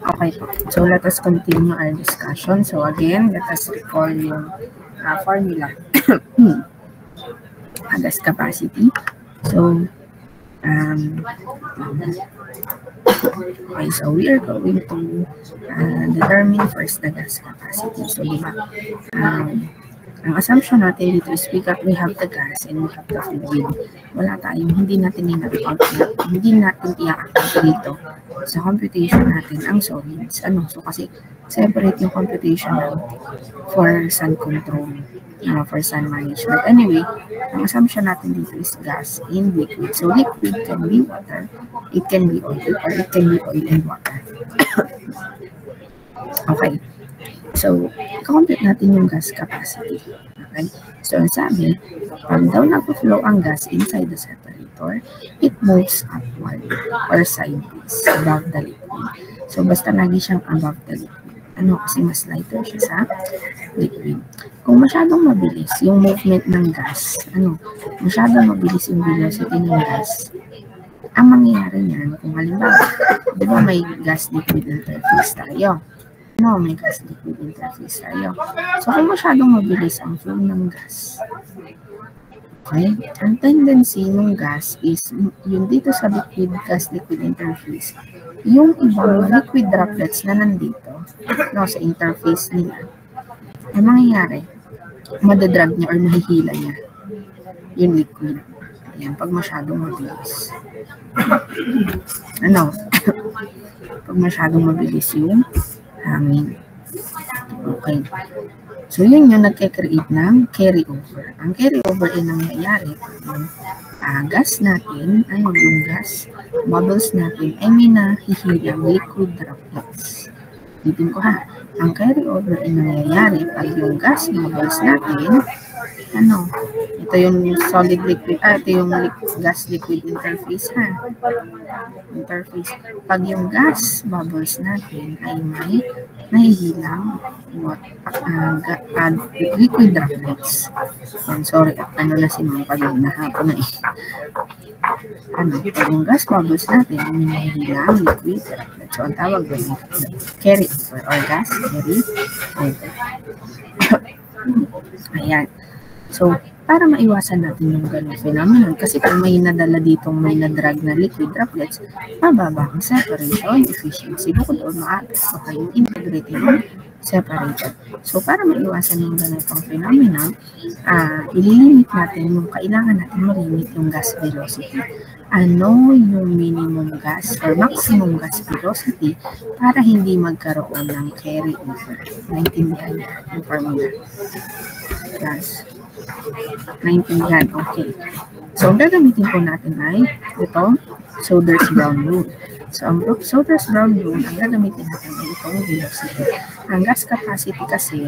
Okay po. So let us continue our discussion. So again, let us recall yung formula. Gas capacity. So, okay, so we are going to determine first the gas capacity. So, diba, ang assumption natin dito is we have the gas and we have the fluid. Wala tayong, hindi natin i-account dito sa computation natin ang solids. So kasi separate yung computation for sun control, for sun management. Anyway, ang assumption natin dito is gas in liquid. So liquid can be water, it can be oil, or it can be oil and water. Okay. So, i-compute natin yung gas capacity. Okay? So, ang sabi, pag daw nag-flow ang gas inside the separator, it moves upward or sideways above the liquid. So, basta lagi siyang above the liquid. Kasi mas lighter siya sa liquid. Kung masyadong mabilis yung movement ng gas, masyadong mabilis yung velocity ng gas, ang mangyayari niyan, kung halimbawa, di ba may gas-liquid interface tayo? May gas-liquid interface tayo. So, kung masyadong mabilis ang flow ng gas, okay, ang tendency ng gas is, yung dito sa gas-liquid interface, yung ibang liquid droplets na nandito, sa interface nila, ang mangyayari, madadrag niya or mahihila niya yung liquid. Ayan, pag masyadong mabilis. Pag masyadong mabilis yung hangin. Okay. So, yun yung nagke-create ng carryover. Ang carryover ay nangyayari pag yung gas natin, yung gas bubbles natin ay may nahihilang liquid droplets. Dito ko ang carryover ay nangyayari pag yung gas bubbles natin, ito yung solid liquid, ito yung gas liquid interface interface. Pag yung gas bubbles natin ay may nahihilang liquid droplets. Sorry, na si Ma'am pag nahapon na pag yung gas bubbles natin ay may nahihilang liquid droplets. So, ang tawag doon carryover or gas carryover. Ayan. So, para maiwasan natin yung ganung phenomenon, kasi kung may nadala ditong may nadrag na liquid droplets, mababa ang separation efficiency. Bukod doon, maagas o yung integrity ng separator. So, para maiwasan yung ganitong phenomenon, ililimit natin yung kailangan natin malimit yung gas velocity. Ano yung minimum gas or maximum gas velocity para hindi magkaroon ng carryover. Naintindihan niya yung formula. Gas. Naintindihan. Okay. So, ang gagamitin po natin ay ito, Souders-Brown rule. So, ang Souders-Brown rule, ang gagamitin natin ay itong velocity. Ang gas capacity kasi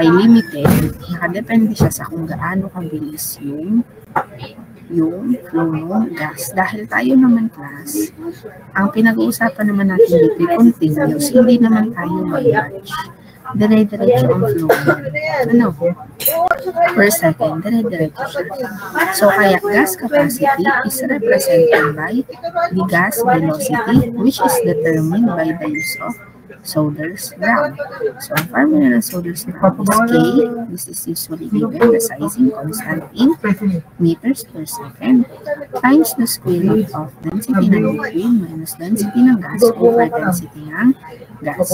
ay limited. Nakadepende siya sa kung gaano kabilis yung flow ng gas. Dahil tayo naman class, ang pinag-uusapan naman natin dito ay continuous. Hindi naman tayo mag-match. Dire-diretso ang flow niya. Per second, dire-diretso siya. So, kaya gas capacity is represented by the gas velocity, which is determined by the use of Souders-Brown. So, ang formula ng Souders-Brown is K. This is usually given the sizing constant in meters per second times the square root of density ng liquid minus density ng gas over density ng gas.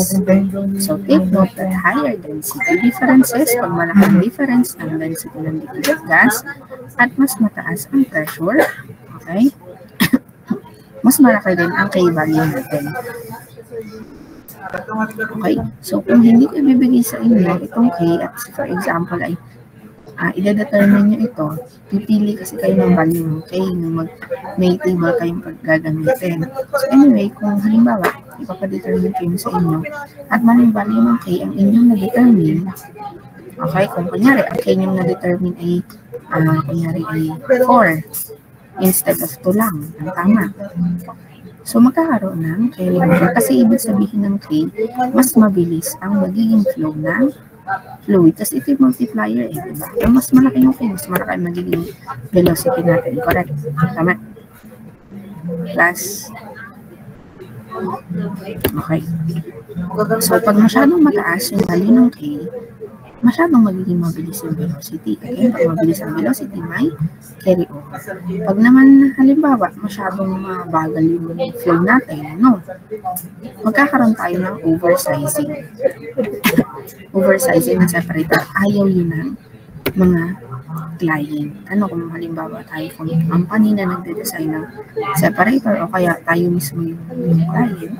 So, take note that higher density differences, pag malaking difference ng density ng liquid at gas, at mas mataas ang pressure, okay? Mas malaki din ang K value natin. Okay, so kung hindi ko ibibigay sa inyo itong K at for example ay i-determine nyo ito, pipili kasi kayo ng value ng K na may table kayong paggagamitin. So anyway, kung halimbawa, ipapadetermine kayo sa inyo at maling value ng K ang inyong na-determine, okay, kung kunyari, ang K inyong na-determine ay kunyari ay 4 instead of 2 lang, ang tama. So, magkakaroon ng carryover kasi ibig sabihin ng K, mas mabilis ang magiging flow ng fluid. Kasi ito yung multiplier diba? Kung mas malaki yung K, mas malaki ang magiging velocity natin. Correct? Tama? Plus, Okay. So, pag masyadong mataas yung value ng K, masyadong magiging mabilis yung velocity. Again, pag mabilis ang velocity, may carry over. Pag naman, halimbawa, masyadong mabagal yung flow natin, no? Magkakaroon tayo ng oversizing. Oversizing ng separator. Ayaw yun ng mga client. Ano kung halimbawa tayo kung company na nagde-design ng separator o kaya tayo mismo yung client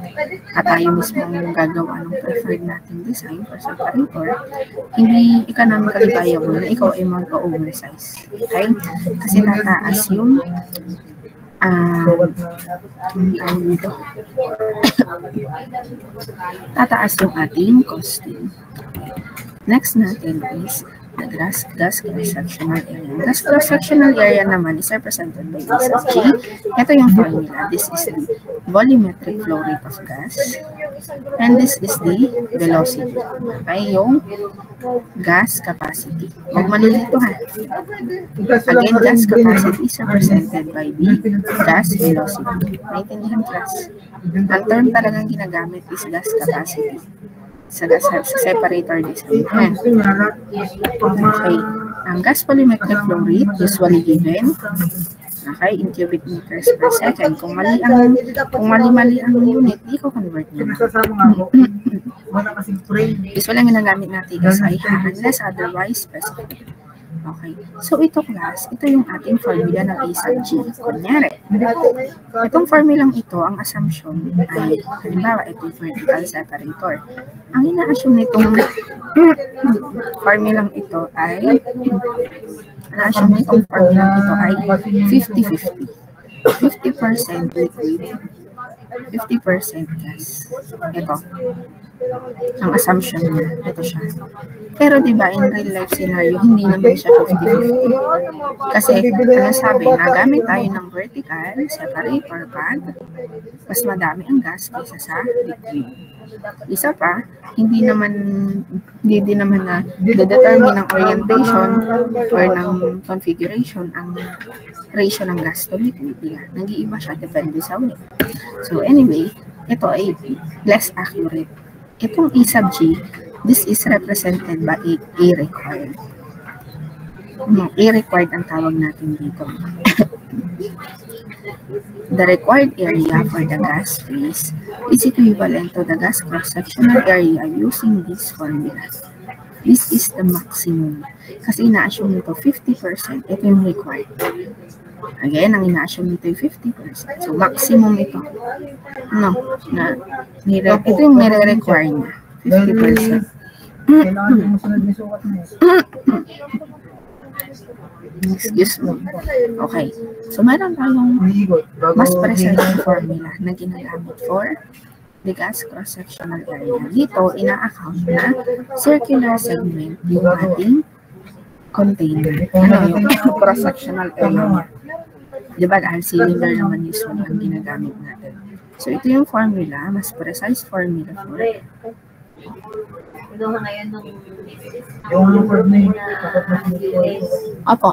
at tayo mismo yung gagawa ng preferred nating design for separator, hindi economically viable na ikaw ay mag-oversize. Okay? Kasi tataas yung tataas yung ating costing. Next natin is the gas cross-sectional area. Gas cross-sectional area naman is represented by this as G. Ito yung formula. This is the volumetric flow rate of gas. And this is the velocity. Okay, yung gas capacity. Huwag malilito ha. Again, gas capacity is represented by the gas velocity. Naintindihan class? Ang term talagang ginagamit is gas capacity. Sa separator design. Okay. Ang gas volumetric flow rate usually given in cubic meters per second. Kung mali ang unit, di ko convert nyo. Usually ang ginagamit natin is ay unless otherwise specified. Okay. So, ito class, ito yung ating formula ng A sub G. Kunyari, itong formulang ito, ang assumption ay, halimbawa, ito yung vertical separator. Ang ina-assume nitong formulang ito ay, ina-assume nitong formulang ito ay 50-50. 50% liquid, 50% gas. Ito. Ang assumption niya, ito siya. Pero diba, in real life scenario, hindi naman siya 50-50. Kasi, ano sabi, nagamit tayo ng vertical separator pad, mas madami ang gas kaysa sa liquid. Isa pa, hindi din naman na determine ng orientation or ng configuration ang ratio ng gas to liquid. Nag-iiba siya, depende sa weight. So anyway, ito ay less accurate. Itong E sub G, this is represented by A required. A required ang tawag natin dito. The required area for the gas phase is equivalent to the gas cross-sectional area using this formula. This is the maximum. Kasi ina-assume nito 50%. Ito yung required. Again, ang ina-assume nito yung 50%. So, maximum ito. No, ito yung nire-require niya. 50%. Excuse me. Okay. So, meron tayong mas precise formula na ginagamit for the gas cross-sectional area. Dito, ina-account na circular segment yung ating container. Ano yung cross-sectional area niya? Diba, dahil cylinder naman usually ang ginagamit natin. So, ito yung formula, mas precise formula for Opo.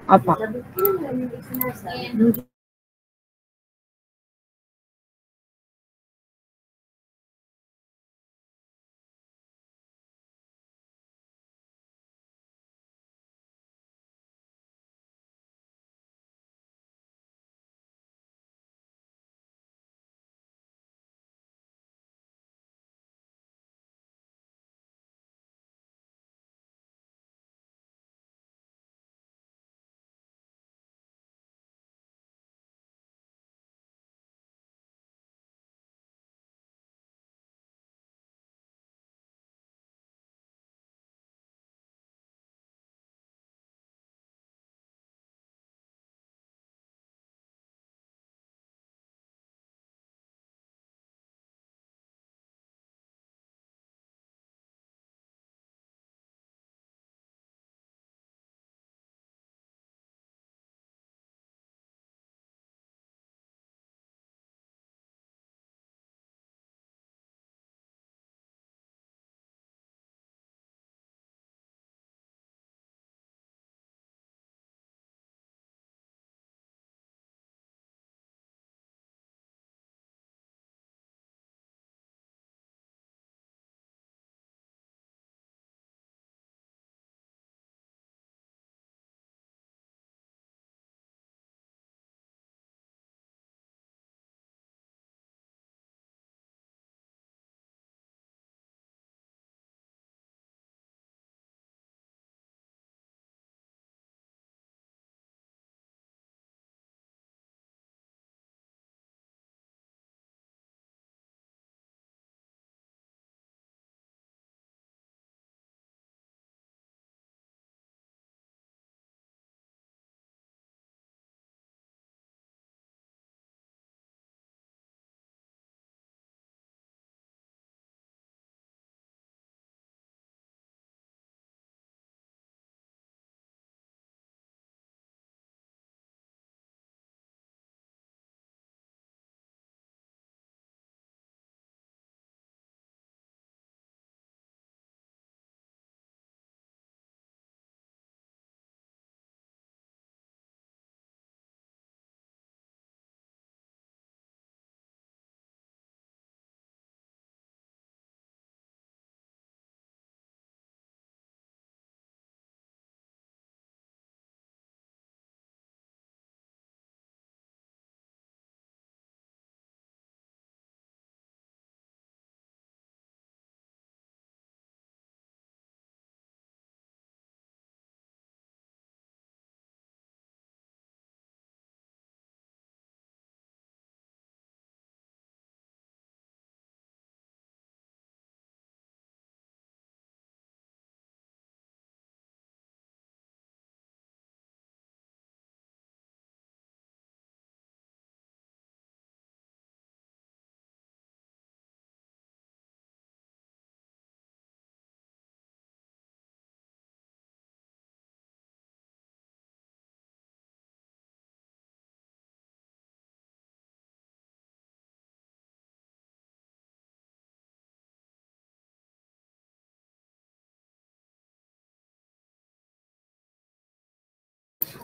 Opo.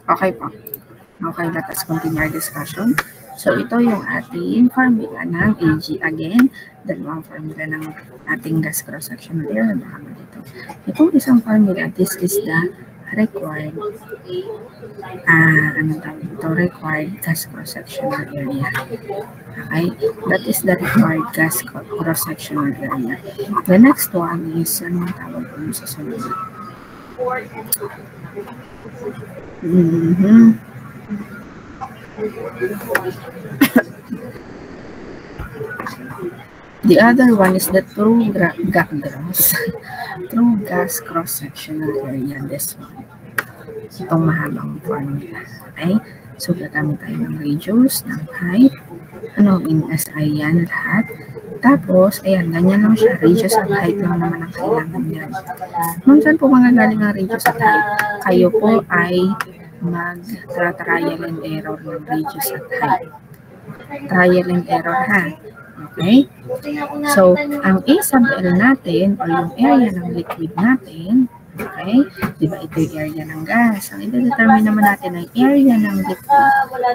Okay po. Okay, let us continue our discussion. So, ito yung ating formula ng AG. Again, dalawang formula ng ating gas cross-sectional area. Baka dito. Itong isang formula, this is the required required gas cross-sectional area. Okay? That is the required gas cross-sectional area. The next one is, ano ang tawag ko sa sunod? The other one is the true gas cross-sectional area. This one. Itong mahabang formula. Okay? So, gagamit tayo ng radius, ng height. Ano, in SI yan lahat. Tapos, ayan, ganyan lang siya. Radius at height lang naman ang kailangan yan. Nung saan po manggagaling ang radius at height? Kayo po ay mag-trial and error ng radius at height. Trial and error, ha? Okay? So, ang A sub L natin, o yung area ng liquid natin, okay? Diba ito yung area ng gas. Ang i-determine naman natin ay area ng liquid.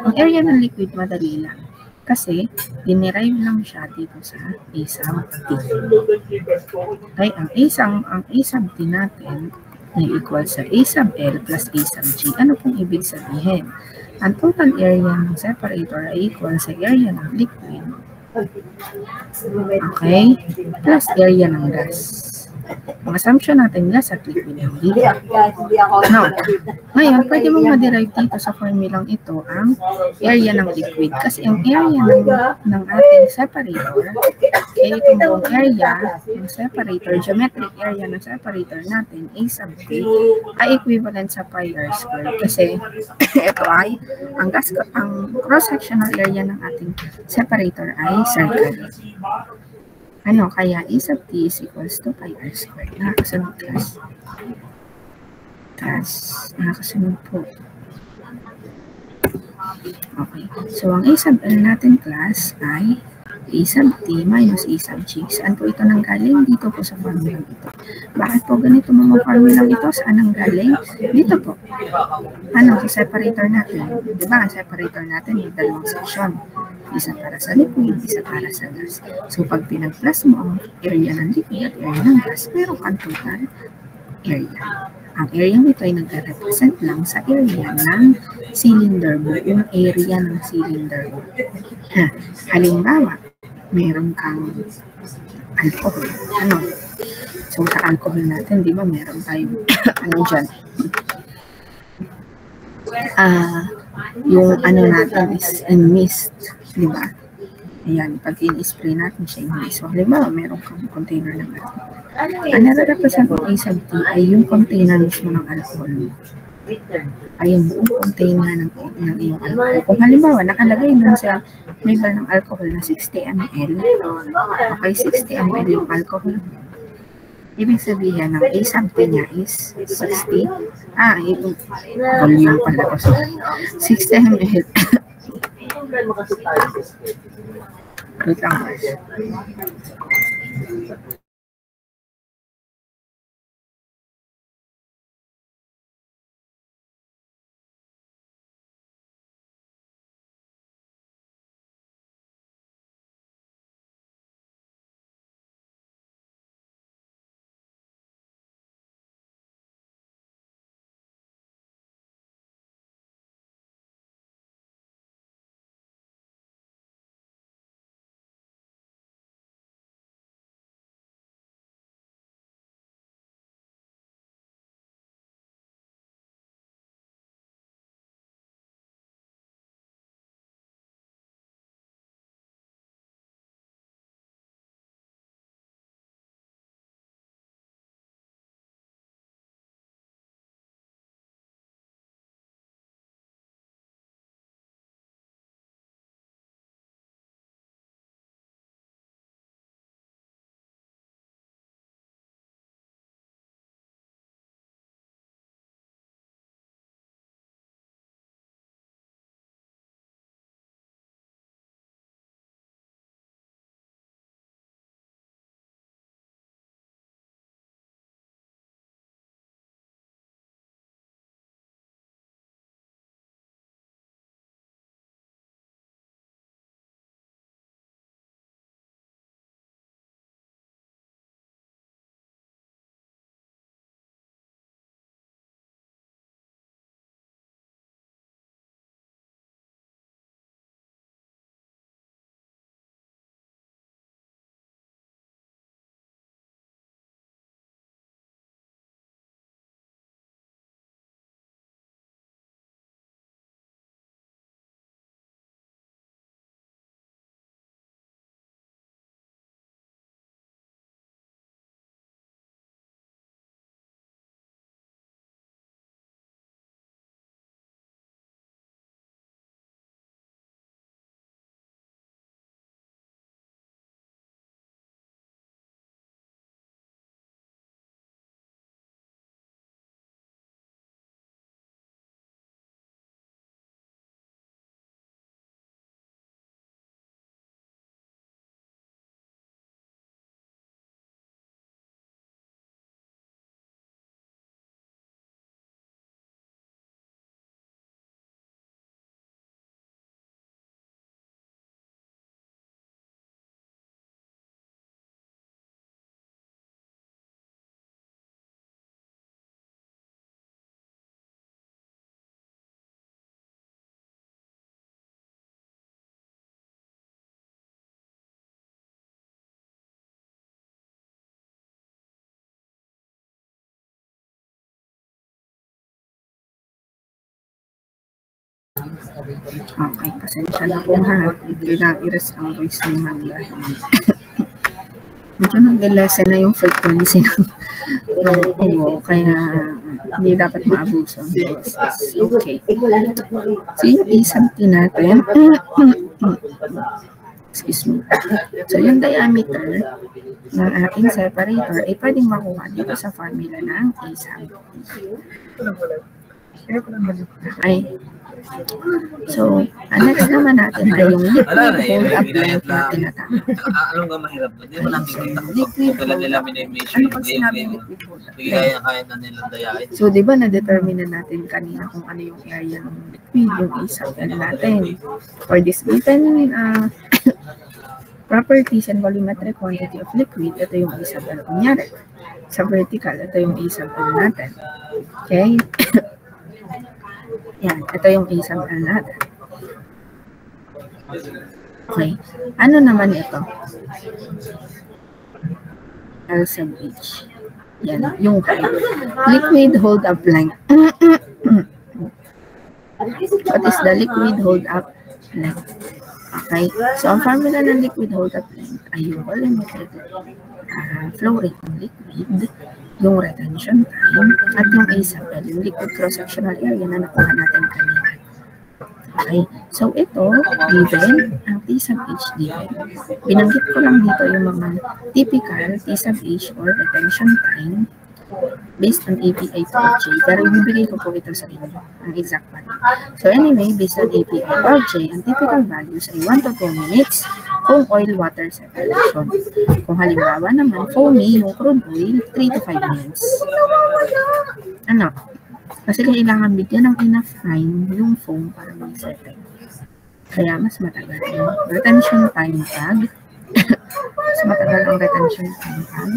Ang area ng liquid, madali lang. Kasi, dinerive lang siya dito sa A sub T. Okay? Ang A sub T natin ay equal sa A sub L plus A sub G. Ano pong ibig sabihin? Ang total area ng separator ay equal sa area ng liquid. Okay? Plus area ng gas. Ang assumption natin, gas at liquid yung dito. No. Ngayon, pwede mong ma-derive dito sa formulang ito ang area ng liquid. Kasi ang area ng ating separator, itong buong area ng separator, geometric area ng separator natin, A sub T, ay equivalent sa pi r squared. Kasi ito ay, ang cross-sectional area ng ating separator ay circle. Ano, kaya A sub T is equals to pi r squared. Nakakasunod, class. Nakakasunod po. Okay. So, ang A sub L natin, class, ay A sub T minus A sub G. Saan po ito nanggaling? Dito po sa formula ito. Bakit po ganito mga formula ito? Saan nanggaling? Dito po. Ano, sa separator natin. Diba, ang separator natin yung dalawang section. Isa para sa liquid, isa para sa gas. So, pag pinag-plus mo ang area ng liquid at area ng gas, meron kang total area. Ang area nito ay nagre-represent lang sa area ng cylinder mo, yung area ng cylinder mo. Halimbawa, meron kang alcohol. Ano? So, sa alcohol natin, di ba, meron tayong, ano dyan? Yung ano natin is in mist, di ba? Ayan, pag in-spray natin siya in mist. So, halimbawa, meron kang container ng alcohol. Ang nare-represent ng A sub T ay yung container mismo ng alcohol mo. Ay yung buong container ng iyong alcohol. Kung halimbawa, nakalagay dun sa may bar ng alcohol na 60 ml, okay, 60 ml yung alcohol mo. Ibig sabihin, ng A sub T niya is 60. Yung volume pala ko. So, 60 ml. Wait lang. Okay, pasensya na po ha. Kailangan i-rest ang voice ni Magda. Medyo nag-lesson na yung frequency ng uwo, kaya hindi dapat maabuso ang boses. Okay. So, yung isang natin, excuse me. So, yung diameter ng ating separator ay pwedeng makuha dito sa formula ng isang. Okay. So, next naman natin ay yung liquid hold-up length na tinatawag. Alam ka mahirap doon. Hindi mo lang kikita kung Liquid kailan nila minimation ano pag sinabing liquid hold-up Hindi length? kaya na nilang dayain. So, di ba na-determine na natin kanina kung ano yung area ng liquid, yung isang natin. For this given properties and volumetric quantity of liquid, ito yung isang kunyari. Sa vertical, ito yung isang natin. Okay? Yan, ito yung isang natin. Okay. Ano naman ito? L sub H. Yan, yung height. Liquid hold-up length. What is the liquid hold-up length? Okay. So, ang formula ng liquid hold-up length ay yung volumetric flow rate ng liquid, yung retention time, at yung A sub L, yung liquid cross-sectional area na nakuha natin kanina. Okay. So, ito, given, ang T sub H given. Binanggit ko lang dito yung mga typical T sub H or retention time based on API above J. Pero ibibigay ko po ito sa inyo, ang exact value. So, anyway, based on API above J, ang typical values ay 1 to 2 minutes kung oil-water separation. Kung halimbawa naman, foamy, yung crude oil, 3 to 5 minutes. Ano? Kasi kailangan bigyan ng enough time yung foam para mag-settle. Kaya mas matagal yung retention time pag mas matagal ang retention time pag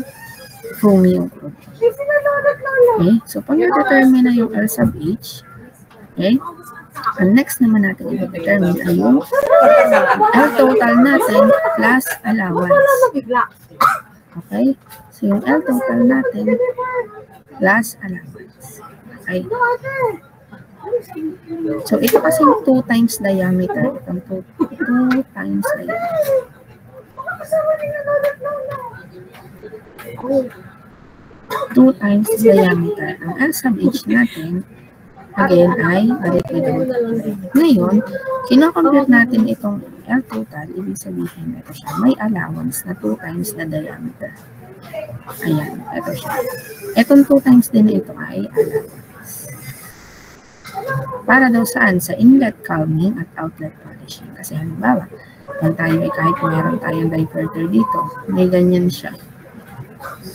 foamy yung crude oil. Okay? So, pag na-determine na yung L sub H, okay? Ang next naman natin i-determine ay yung L total natin plus allowance. Okay? So, yung L total natin plus allowance. Okay? So, ito kasi 2 times diameter. Itong 2 times diameter. 2 times diameter. Ang L sub H natin, again, ay liquid hold-up length. Ngayon, kinocompute natin itong L total, ibig sabihin, ito siya, may allowance na 2 times the diameter. Ayan, ito siya. Itong 2 times din ito ay allowance. Para daw saan? Sa inlet calming at outlet polishing. Kasi halimbawa, kung tayo ay kahit meron tayong diverter dito, may ganyan siya.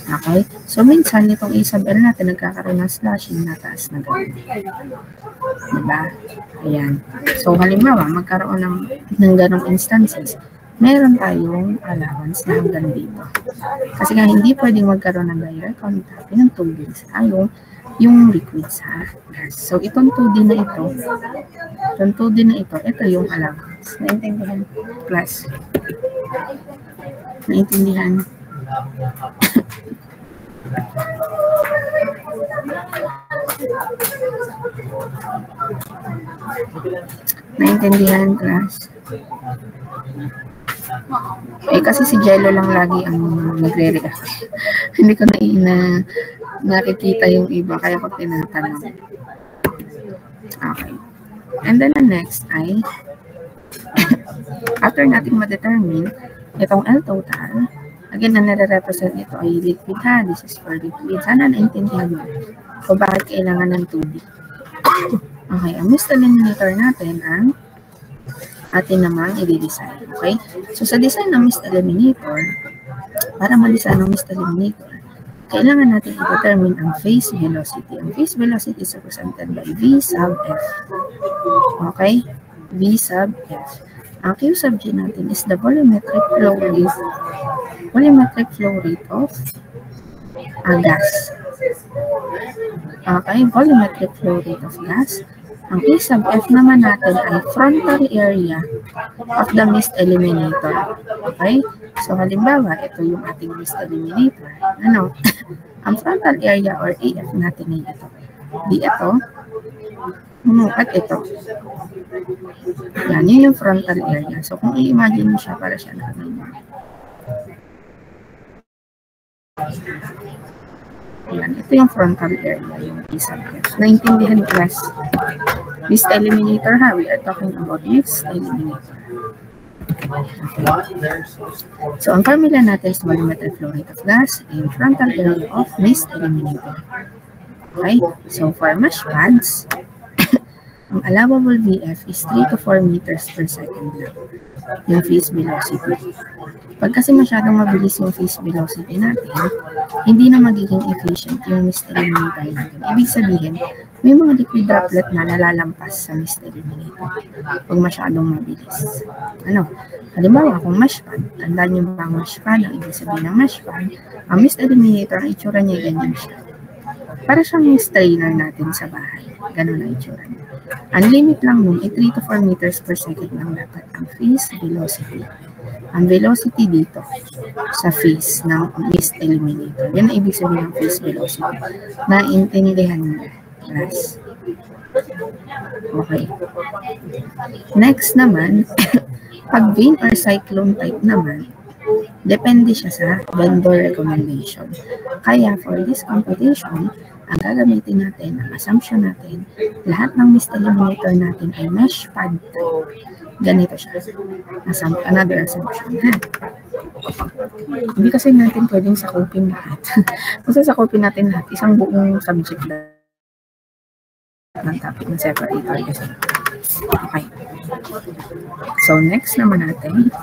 Okay? So, minsan, itong A sub L natin nagkakaroon ng slashing na taas na gano'n. Diba? Ayan. So, halimbawa, magkaroon ng ganong instances, meron tayong allowance na hanggang dito. Kasi nga, hindi pwedeng magkaroon ng direct contact ng tubig sa yung liquid sa gas. So, itong 2D na ito, ito yung allowance. Naintindihan? Plus. Naintindihan? Naintindihan, class? Eh, kasi si Jello lang lagi ang nagre-react. Hindi ko nakikita yung iba, kaya ko tinatanong. Okay. And then the next ay, after natin ma-determine, itong L total, again, na nare-represent ito ay liquid ha. This is for liquid. Sana naintindihan mo kung bakit kailangan ng 2D. Okay, ang mist eliminator natin ang atin namang i-design. Okay? So, sa design ng mist eliminator, para ma-design ng mist eliminator, kailangan natin i-determine ang phase velocity. Ang phase velocity is represented by V sub F. Okay? V sub F. Ang Q sub G natin is the volumetric flow rate of a gas. Okay? Volumetric flow rate of gas. Ang A sub F naman natin ay frontal area of the mist eliminator. Okay? So, halimbawa, ito yung ating mist eliminator. Ano? Ang frontal area or AF natin ay ito. Di ito. At ito. Yan, yun yung frontal area. So, kung i-imagine mo siya, para siya na yan, ito yung frontal area, yung isang F. Naintindihan class. Mist eliminator ha, we are talking about mist eliminator. Okay. So, ang formula natin is volumetric flow rate of gas and frontal area of mist eliminator. Okay, so for mesh pads, ang allowable VF is 3 to 4 meters per second lang, yung phase velocity. Pag kasi masyadong mabilis yung phase velocity natin, hindi na magiging efficient yung mist eliminator natin. Ibig sabihin, may mga liquid droplet na nalalampas sa mist eliminator pag masyadong mabilis. Halimbawa, kung mesh pad, tandaan nyo ba ang mesh pad? Ang ibig sabihin ng mesh pad, ang mist eliminator, ang itsura niya ganyan siya. Para siyang yung strainer natin sa bahay. Ganun ang itsura niya. Ang limit lang nun ay 3 to 4 meters per second lang dapat ang phase velocity. Ang velocity dito sa phase ng mist eliminator. Yan ang ibig sabihin ng phase velocity. Naintindihan niyo, class. Okay. Next naman, pag vane or cyclone type naman, depende siya sa vendor recommendation. Kaya for this computation, ang gagamitin natin, ang assumption natin, lahat ng mist eliminator natin ay mesh pad type. Ganito siya. Another assumption. Hindi kasi natin pwedeng sakupin lahat. Kung sakupin natin lahat, isang buong subject ng topic ng separator kasi. Okay. So, next naman natin,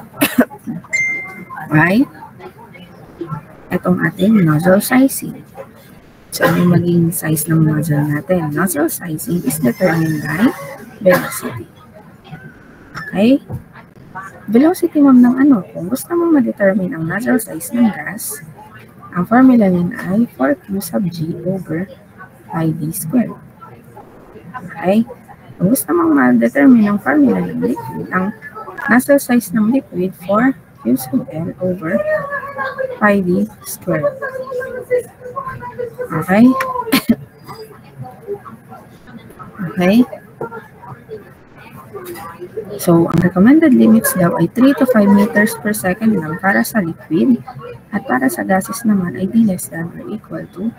right? Itong ating nozzle sizing. So, ano yung maging size ng nozzle natin? Nozzle sizing is determined by velocity. Okay? Velocity ma'am ng ano? Kung gusto mong ma-determine ang nozzle size ng gas, ang formula niyan ay 4Q sub G over pi D squared. Okay? Kung gusto mong ma-determine ang formula ng liquid, ang nozzle size ng liquid, 4Q sub L over pi D squared. Okay? Okay? So, ang recommended limits daw ay 3 to 5 meters per second lang para sa liquid at para sa gases naman ay di less than or equal to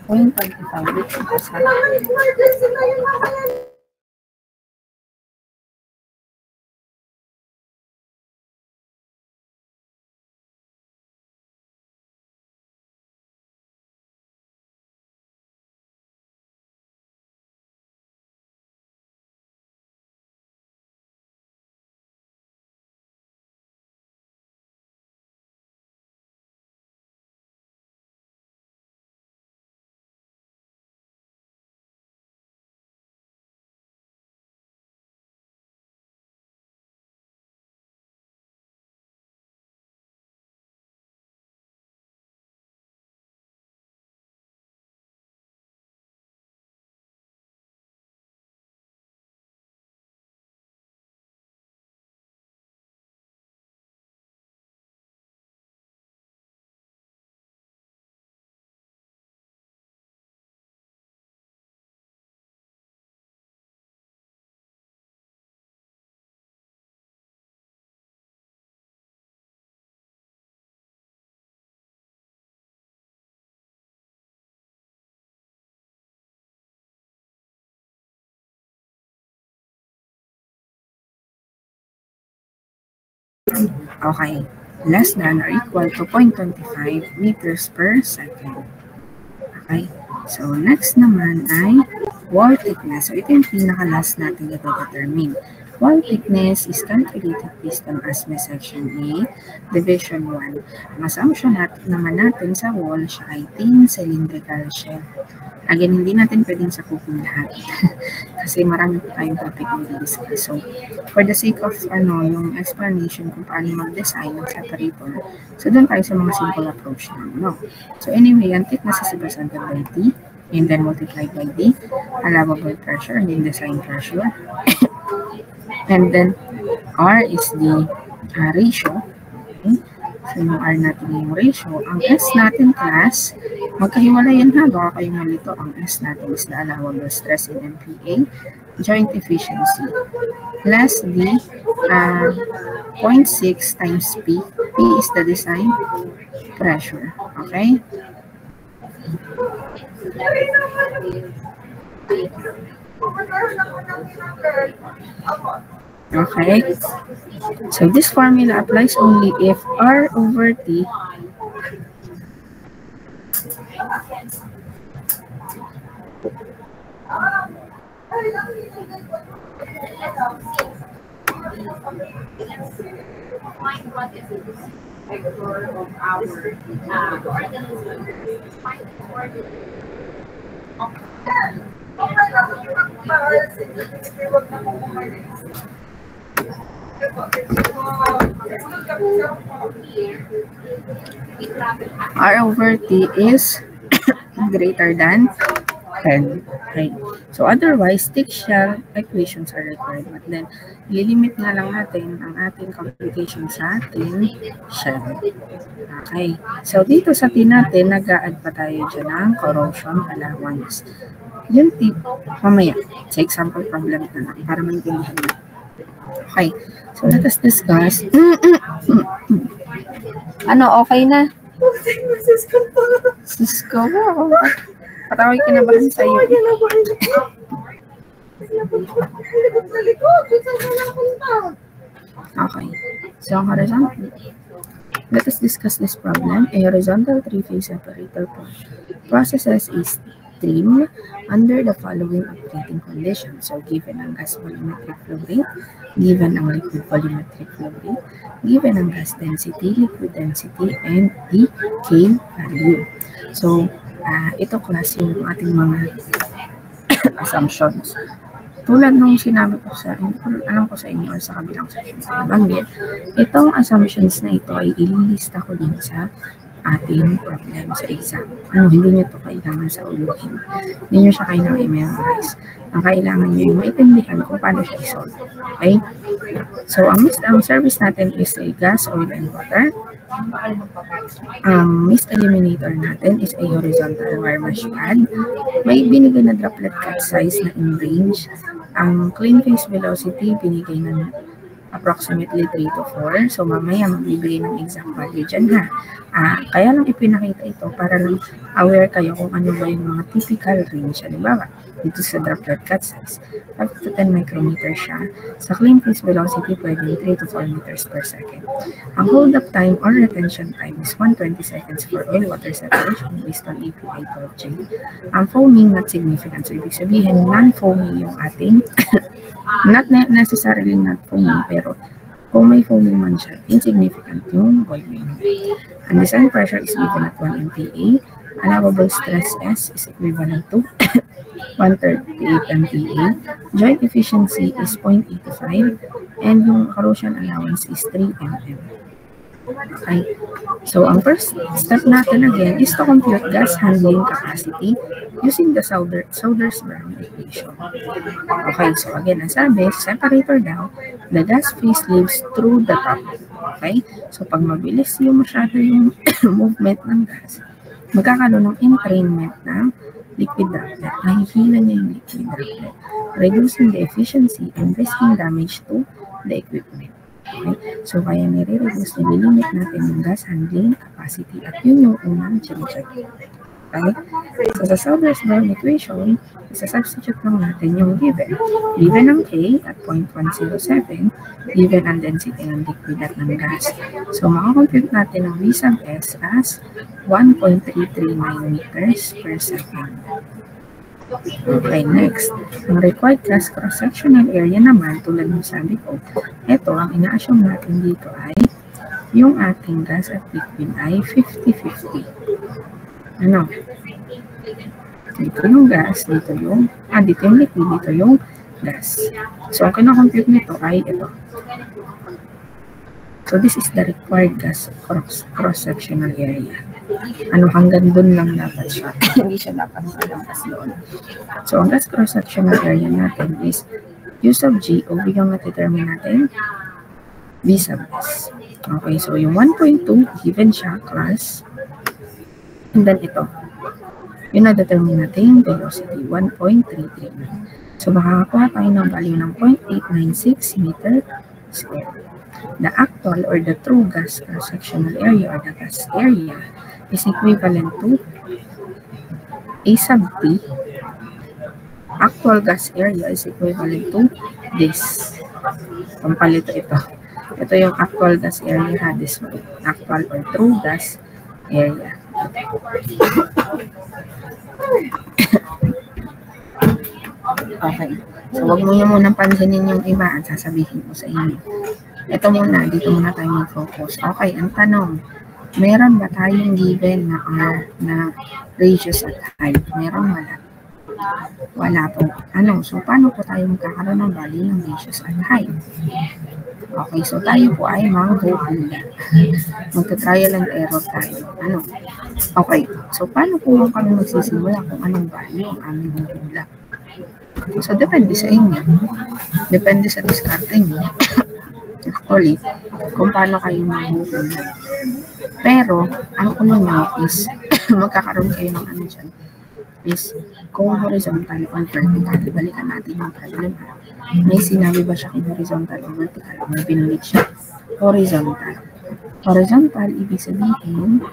0.25 liters per second. Okay, less than or equal to 0.25 meters per second. Okay, so next naman ay wall thickness. So ito yung pinaka-last natin ito determine. Wall thickness is calculated based on ASME section A, division 1. Ang assumption naman natin sa wall siya ay thin cylindrical shell. Again, hindi natin pwedeng sakupin lahat. Kasi marami po tayong topic na i-discuss. So, for the sake of yung explanation kung paano mag-design ng separator, so doon tayo sa mga simple approach na. So anyway, ang thickness is represented by T, and then multiplied by D, allowable pressure, and then design pressure. And then R is the ratio So, yung R natin yung ratio. Ang S natin, class, magkahiwalay yan ha. Baka kayo malito. Ang S natin is the allowable stress in MPa, joint efficiency. Plus D, 0.6 times P. P is the design pressure. Okay? Okay. So this formula applies only if R over T R over T is greater than 10. Okay. So otherwise, Stick-Shell equations are required. But then, lilimit na lang natin ang ating computation sa ating shell. Okay. So dito sa T natin, nag-a-add pa tayo dyan ng corrosion allowance. Yung tip, mamaya, sa example problem na lang, para maintindihan na. Okay. So let us discuss. Ano, okay na? Cisco mo. Patawag kinabahan sa iyo. Okay. So, horizontal. Let us discuss this problem. A horizontal three-phase separator processes a stream under the following operating conditions. So, given ang gas volumetric flow rate, given ang liquid volumetric flow rate, given ang gas density, liquid density, and the K value. So, ito klase yung ating mga assumptions. Tulad nung sinabi ko sa inyo, alam ko sa inyo or sa kabilang session sa nabanggit, itong assumptions na ito ay ililista ko din sa ating problem sa exam. Hindi nyo ito kailangan sa uluhin. Hindi nyo siya kailangan i-memorize. Ang kailangan nyo yung maintindihan kung paano siya i-solve. Okay? So, ang service natin is a gas, oil, and water. Ang mist eliminator natin is a horizontal wire mesh pad. May binigay na droplet cut size na in range. Ang clean phase velocity, binigay na approximately 3 to 4. So, mamaya magbibigay ng exact value dyan ha. Kaya lang ipinakita ito para lang aware kayo kung ano ba yung mga typical range. Halimbawa, dito sa droplet cut size, 5 to 10 micrometer siya. Sa clean phase velocity, pwedeng 3 to 4 meters per second. Ang hold-up time or retention time is 120 seconds for oil-water separation based on API 12J. Ang foaming not significant. So, ibig sabihin, non-foaming yung ating not necessarily not foaming, pero kung may foaming man siya, insignificant yung volume. And design pressure is given at 1 MPa. Allowable stress S is equivalent to 138 MPa. Joint efficiency is 0.85 and yung corrosion allowance is 3 mm. Okay. So, ang first step natin again is to compute gas handling capacity using the Souders-Brown equation. Okay, so again, ang sabi, separator daw, the gas phase leaves through the top. Okay, so pag mabilis yung masyado yung movement ng gas, magkakaroon ng entrainment ng liquid droplet. Nahihila niya yung liquid droplet, reducing the efficiency and risking damage to the equipment. Okay? So, kaya nire-reduce, nililimit natin yung gas handling capacity at yun yung unang check. Okay? So, sa Souders-Brown equation, isa-substitute lang natin yung given. Given ang K at 0.107, given ang density ng liquid at ng gas. So, makakompute natin ang V sub S as 1.339 meters per second. Okay, next. Ang required gas cross-sectional area naman, tulad ng sabi ko, ito, ang ina-assume natin dito ay yung ating gas at liquid ay 50-50. Ano? Dito yung gas, dito yung liquid, dito yung gas. So, ang kinakompute nito ay ito. So, this is the required gas cross-sectional area. Hanggang dun lang dapat siya. Hindi siya dapat malampas doon. So, ang gas cross-sectional area natin is U sub G o bigang na-determine natin V sub S. Okay, so yung 1.2, given siya, class. And then ito. Yun na-determine natin yung velocity, 1.339. So, makakakuha tayo ng value ng 0.896 meter square. The actual or the true gas cross-sectional area or the gas area is equivalent to A sub T. Actual gas area is equivalent to this. Pampalito ito. Ito yung actual gas area ha, this one. Actual or true gas area. Okay. So, wag mo nyo munang pansinin yung iba at sasabihin ko sa inyo. Ito muna, dito muna tayo mag-focus. Okay, ang tanong, meron ba tayong given na radius at height? Meron wala? Wala po. Ano? So, paano po tayo magkakaroon ng value ng radius at height? Okay, so tayo po ay manghuhula. Magta-trial and error tayo. Ano? Okay, so paano po kami magsisimula kung anong value ang aming huhula? So, depende sa inyo. Depende sa discarding nyo. Actually, kung paano kayo maghuhula. Pero, ang uno nyo is, magkakaroon kayo ng ano dyan, is, kung horizontal or vertical, balikan natin yung problem. May sinabi ba siya kung horizontal o vertical? May binulit siya. Horizontal. Horizontal, ibig sabihin,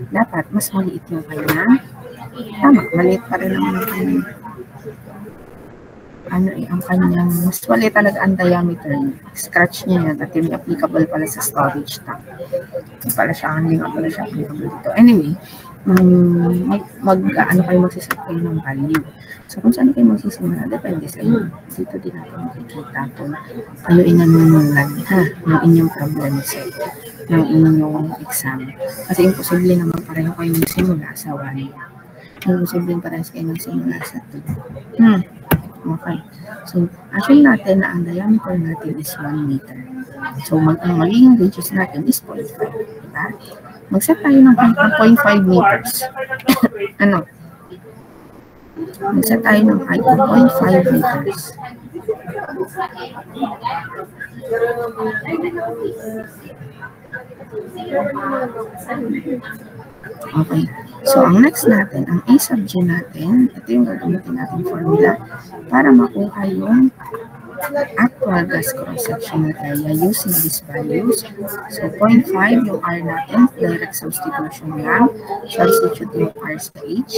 dapat mas maliit yung kanya. Tama, maliit pa rin naman ang kanya. Ang kanyang, mas maliit talaga ang diameter niya. Scratch niya yan at yung applicable pala sa storage tank. Hindi pala siya, hindi nga pala siya applicable dito. Anyway, ano kayo magsiset kayo ng value. So, kung saan kayo magsisimula, depende sa inyo. Dito din natin makikita kung kayo inanunulan ng inyong problem set, ng inyong exam. Kasi imposible naman pareho kayo magsimula sa 1. Imposible pareho kayo magsimula sa 2. Okay. So, assume natin na ang diameter natin is 1 meter. So, ang magiging radius natin is 0.5. Diba? Mag-set tayo ng 0.5 meters. Ano? Mag-set tayo ng height ng 0.5 meters. Okay. So, ang next natin, ang A sub G natin, ito yung gagamitin natin formula para makuha yung actual gas cross-sectional area using these values. So, 0.5 yung R natin, direct substitution lang. Substitute yung R sa H.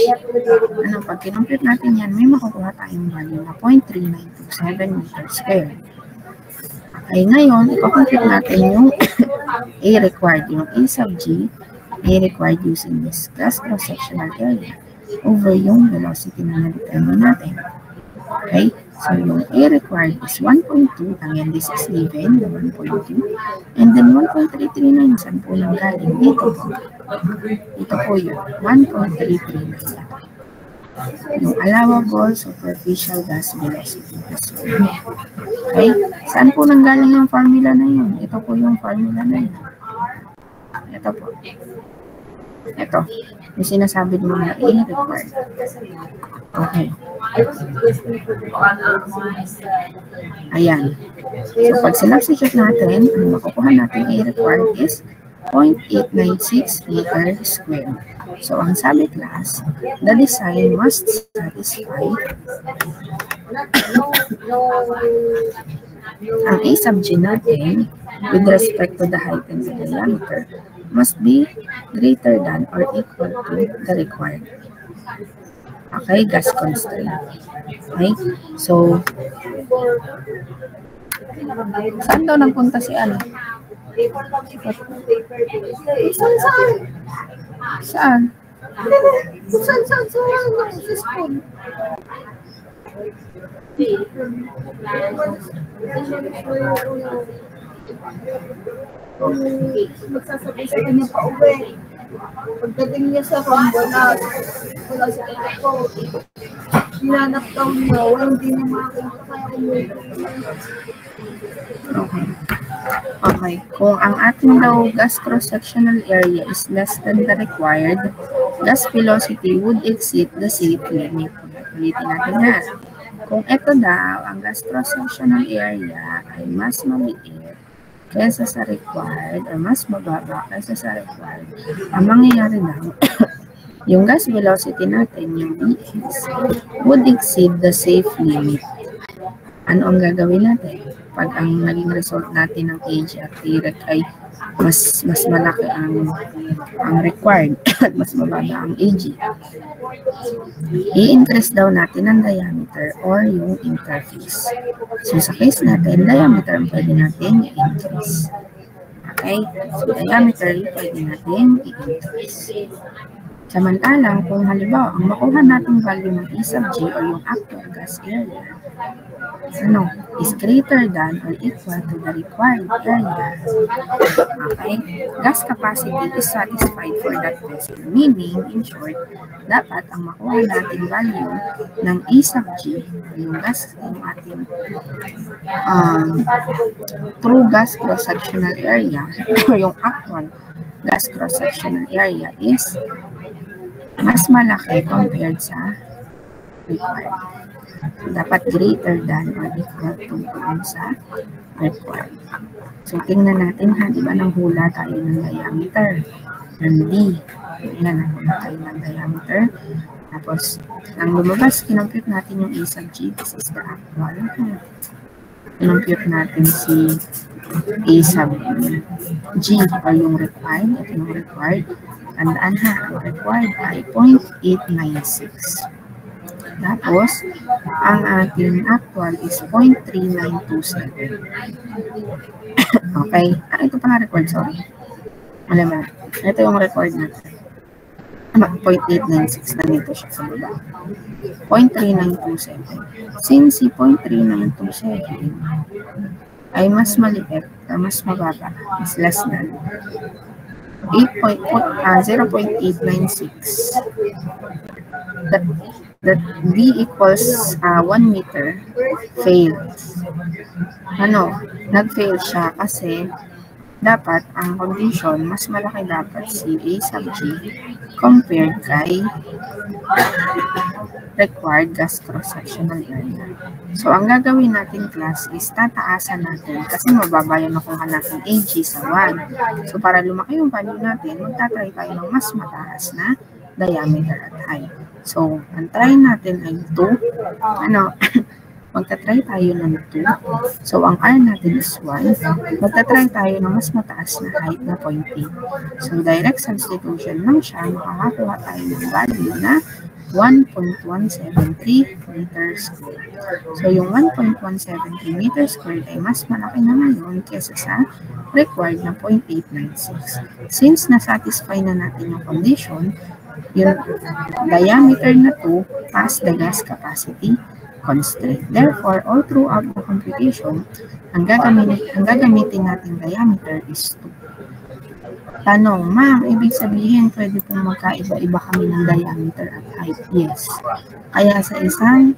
Ano, pag kinumpute natin yan, may makukuha tayong value na 0.3927 meters square. Okay, ngayon, ikakompute natin yung A required, yung A sub G, A required using this gas cross-sectional area over yung velocity na na-determine natin. Okay? So, yung A required is 1.2. Again, this is given, the 1.2. And then 1.339, saan po nang galing? Dito po. Ito po yun. 1.339. Yung allowable superficial gas velocity. Okay? Saan po nang galing yung formula na yun? Ito po yung formula na yun. Ito po. Ito. Yung sinasabi nyo na A required. Okay. Ayan. So, pag sinubstitute natin, ang makukuha natin A required is 0.896 meter square. So, ang sabi class, the design must satisfy ang A sub G natin with respect to the height and the diameter must be greater than or equal to the required. Okay, gas constraint. Okay, so, saan daw nagpunta si ano? Saan? Saan? Magsasabi sa kanya pa uwi. Pagdating niya sa room, wala sa kanya ko. Hinanap daw niya, hindi niya makakita kaya umuwi. Okay. Okay. Kung ang ating daw gas cross-sectional area is less than the required, gas velocity would exceed the safe limit. Ulitin natin na. Kung ito daw, ang gas cross-sectional area ay mas maliit kaysa sa required or mas mababa kaysa sa required, ang mangyayari lang, yung gas velocity natin, yung Vs, would exceed the safe limit. Ano ang gagawin natin? Pag ang naging result natin ng AG at TREC ay mas malaki ang required at mas mababa ang AG, i-increase daw natin ang diameter or yung interface. So sa case natin, diameter ang pwede natin i-increase. Okay? So diameter yung pwede natin i-increase. Samantalang, kung halimbawa, ang makuha natin value ng E sub G or yung actual gas area, is greater than or equal to the required area. Okay? Gas capacity is satisfied for that vessel. Meaning, in short, dapat ang makuha natin value ng E sub G, yung gas, yung ating true gas cross-sectional area, or yung actual gas cross-sectional area is mas malaki compared sa required. So, dapat greater than or equal to doon sa required. So, tingnan natin ha, di ba nang hula tayo ng diameter ng D. Yan, nahula tayo ng diameter. Tapos, nang lumabas, kinompute natin yung E sub G. This is the actual. Kinompute natin si E sub G or yung required. Ito yung required. Tandaan ha, ang required ay 0.896. Tapos, ang ating actual is 0.3927. Okay? Ito pala required, sorry. Alam mo, ito yung required natin. 0.896 na dito siya sa baba. 0.3927. Since si 0.3927 ay mas maliit or mas mababa, is less than 0.896, that D equals 1 meter fails. Nag-fail siya kasi dapat ang condition, mas malaki dapat si A sub G compared kay required gas cross-sectional area. So, ang gagawin natin, class, is tataasan natin kasi mababa yung nakuha natin AG sa 1. So, para lumaki yung value natin, magtatry tayo ng mas mataas na diameter at height. So, ang try natin ay 2. Magtatry tayo ng 2. So, ang R natin is 1. Magtatry tayo ng mas mataas na height na 0.8. So, direct substitution lang siya. Makakakuha tayo ng value na 1.173 meters squared. So, yung 1.173 meters squared ay mas malaki na ngayon kesa sa required na 0.896. Since nasatisfy na natin yung condition, yung diameter na 2 past the gas capacity constraint. Therefore, all throughout the computation, ang gagamitin natin diameter is 2. Tanong, ma'am, ibig sabihin pwede pong magkaiba-iba kami ng diameter at height? Yes. Kaya sa isang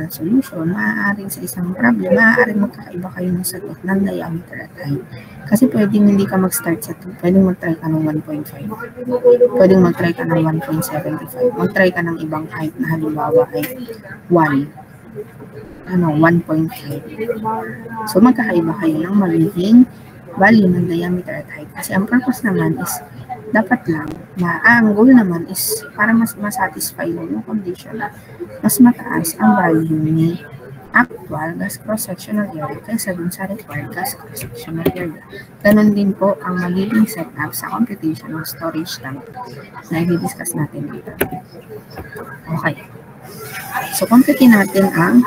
solution, maaaring sa isang problem, maaaring magkaiba kayo ng sagot ng diameter at height. Kasi pwedeng hindi ka mag-start sa 2, pwedeng mag-try ka ng 1.5, pwedeng mag-try ka ng 1.75, mag-try ka ng ibang height na halimbawa ay 1.5. So, magkakaiba kayo ng magiging value ng diameter at height. Kasi ang purpose naman is, dapat lang, ang goal naman is para mas masatisfy yung condition na mas mataas ang value ni actual gas cross-sectional area kaysa dun sa required gas cross-sectional area. Ganon din po ang magiging setup sa computation ng storage tank na i-discuss natin dito. Okay. So, computin natin ang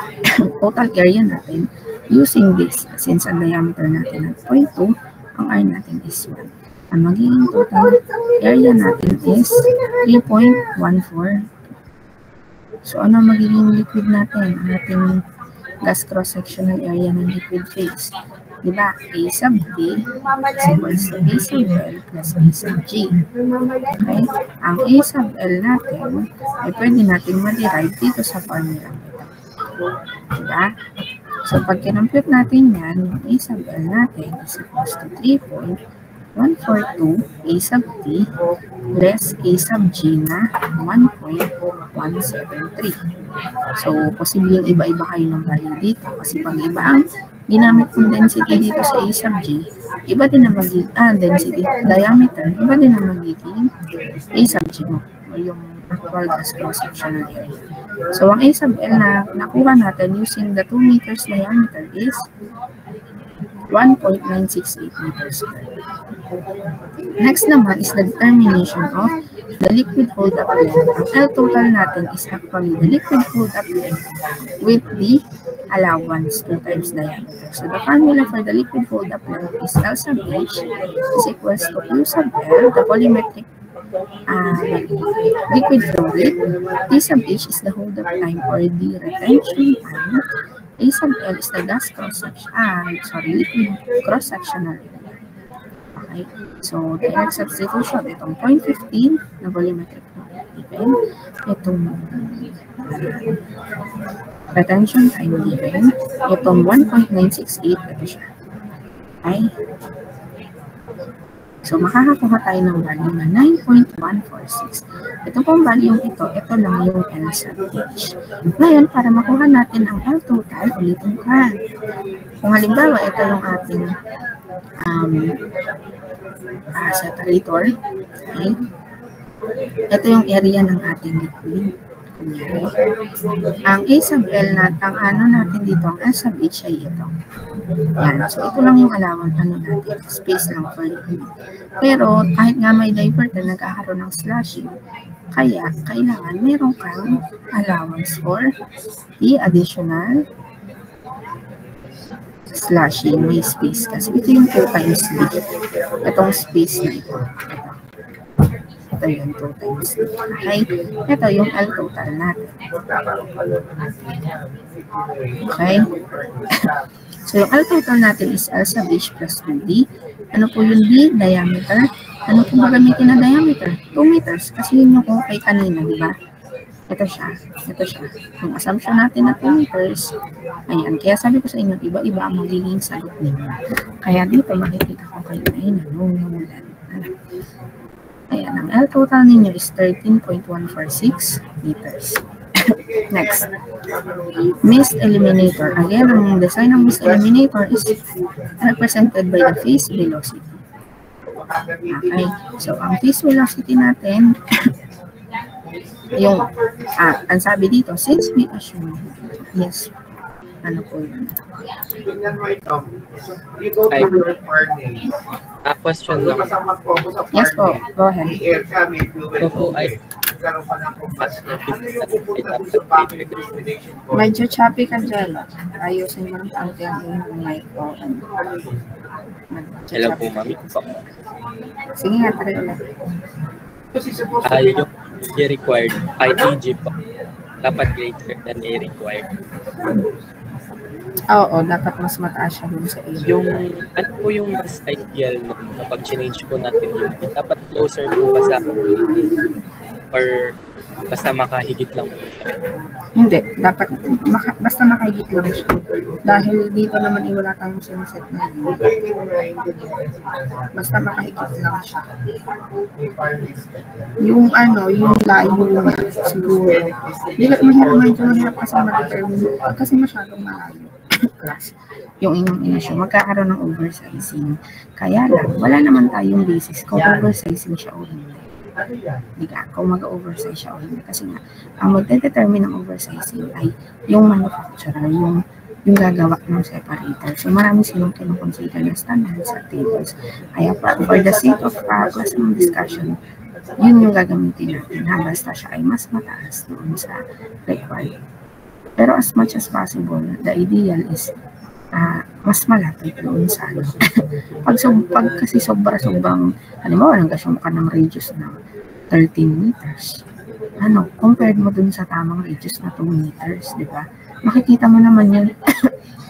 total area natin using this. Since ang diameter natin at 0.2, ang R natin is 1. Ang magiging total area natin is 3.14. So, ano magiging liquid natin? Ang ating gas cross-sectional area ng liquid phase. Diba? A sub D is equals to A sub L plus A sub G. Okay? Ang A sub L natin ay pwede natin ma-derive dito sa formula. Diba? So, pag kinompute natin yan, yung A sub L natin is equals to 3.142 A sub T less A sub G na 1.173. So, posibleng iba-iba kayo ng value dito kasi pag iba ang ginamit kong density dito sa A sub J, iba din na magiging, density, diameter, iba din na magiging A sub J mo, o yung actual gas cross-sectional area. So, ang A sub L na nakuha natin using the 2 meters diameter is 1.968 meters squared. Next naman is the determination of the liquid hold-up length. Ang L total natin is actually the liquid hold-up length with the allowance 2 times diameter. So the formula for the liquid hold-up length is L sub H is equals to Q sub L, the volumetric liquid flow rate. T sub H is the hold-up time or the retention time. A sub L is the gas cross-section, liquid cross-sectional area. Okay, so direct substitution, itong 0.15 na volumetric flow rate given, itong retention time given, itong 1.968, ito siya. Okay, so makakakuha tayo ng value na 9.146. Ito pong value ito lang yung L sub H. Ngayon, para makuha natin ang L total, ulitin ko. Kung halimbawa, ito yung ating separator. Okay? Ito yung area ng ating liquid. Ang A sub L ang ano natin dito, ang L sub H ay ito. Yan. So, ito lang yung allowance natin. Space lang for liquid. Pero, kahit nga may diverter, nagkakaroon ng slashing. Kaya, kailangan meron kang allowance for the additional slashing. May space. Kasi ito yung 2 times D. Itong space na ito. Ito yung 2 times D. Okay? Ito yung L total natin. Okay? So, yung L total natin is L sub H plus 2D. Ano po yung D? Diameter. Ano po magamitin na diameter? 2 meters. Kasi yun yung kay kanina, di ba? Ito siya. Ito siya. Yung assumption natin na 2 meters. Ayan. Kaya sabi ko sa inyo, iba-iba ang magiging sagot ninyo. Kaya dito makikita ko kayo na yun. Nangungulan. Ayan. Ang L total ninyo is 13.146 meters. Next. Mist eliminator. Again, ang design ng mist eliminator is represented by the phase velocity. Okay. So, ang phase velocity natin, yung, ang sabi dito, since we assume, yes, ano po yun? Question lang. Yes po, go ahead. Ito po ay Medyo choppy ka dyan. Ayusin mo ng konti ang inyong mic po. Hello po, mami. Sige nga, tara ulit. Yung required ITG po. Dapat greater than A required. Oo, dapat mas mataas siya dun sa area. Yung, ano po yung mas ideal kapag change po natin yung dapat closer po ba sa or basta makahigit lang po siya? Hindi, dapat basta makahigit lang siya. Dahil dito naman wala tayong sunset na yun. Basta makahigit lang siya. Yung ano, yung layo siguro. Medyo mahirap kasi ma-determine kasi masyadong malayo. Class. Yung inyong issue, magkakaroon ng oversizing. Kaya lang, wala naman tayong basis kung oversizing siya o hindi. Diba? Kung mag-oversize siya o hindi. Kasi nga, ang magdedetermine ng oversizing ay yung manufacturer, yung gagawa ng separator. So, marami silang kinukonsider na standards at tables. Kaya for the sake of class ng discussion, yun yung gagamitin natin. Basta siya ay mas mataas doon sa required. Pero as much as possible, the ideal is mas malapit doon sa ano. pag kasi sobrang, halimbawa, nagkasyon ka ng radius na 13 meters. Ano, compared mo dun sa tamang radius na 2 meters, di ba? Makikita mo naman yun.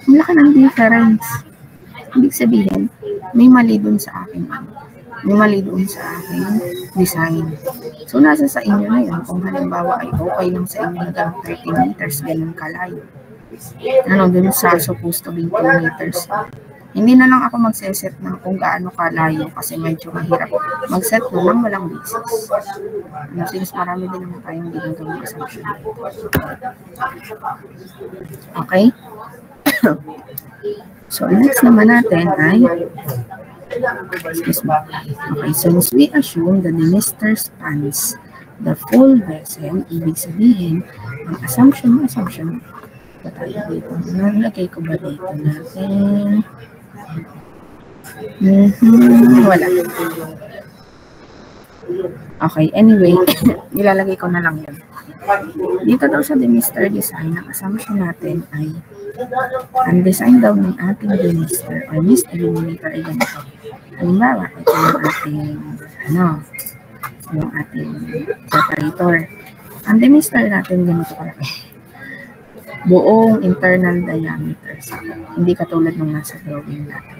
Ang laki ng difference. Ibig sabihin, may mali dun sa akin. May mali doon sa aking design. So, nasa sa inyo na yun. Kung halimbawa ay okay lang sa inyo hanggang 30 meters, ganun kalayo. Ano, dun sa supposed to be 2 meters. Hindi na lang ako magseset ng kung gaano kalayo kasi medyo mahirap mag-set mo lang walang basis. Since marami din naman tayong ginagawang assumption. Okay? So, next naman natin ay, excuse me. Okay, since we assume that the demister spans the full vessel, ibig sabihin, ang assumption ba tayo dito? Nalagay ko ba dito natin? Wala. Okay, anyway, nilalagay ko na lang yun. Dito daw sa demister design, ang assumption natin ay ang design daw ng ating demister or mist eliminator ay ganito. Halimbawa, ito yung ating separator. Ang demister natin ganito kalaki. Buong internal diameter. Hindi katulad ng nasa drawing natin.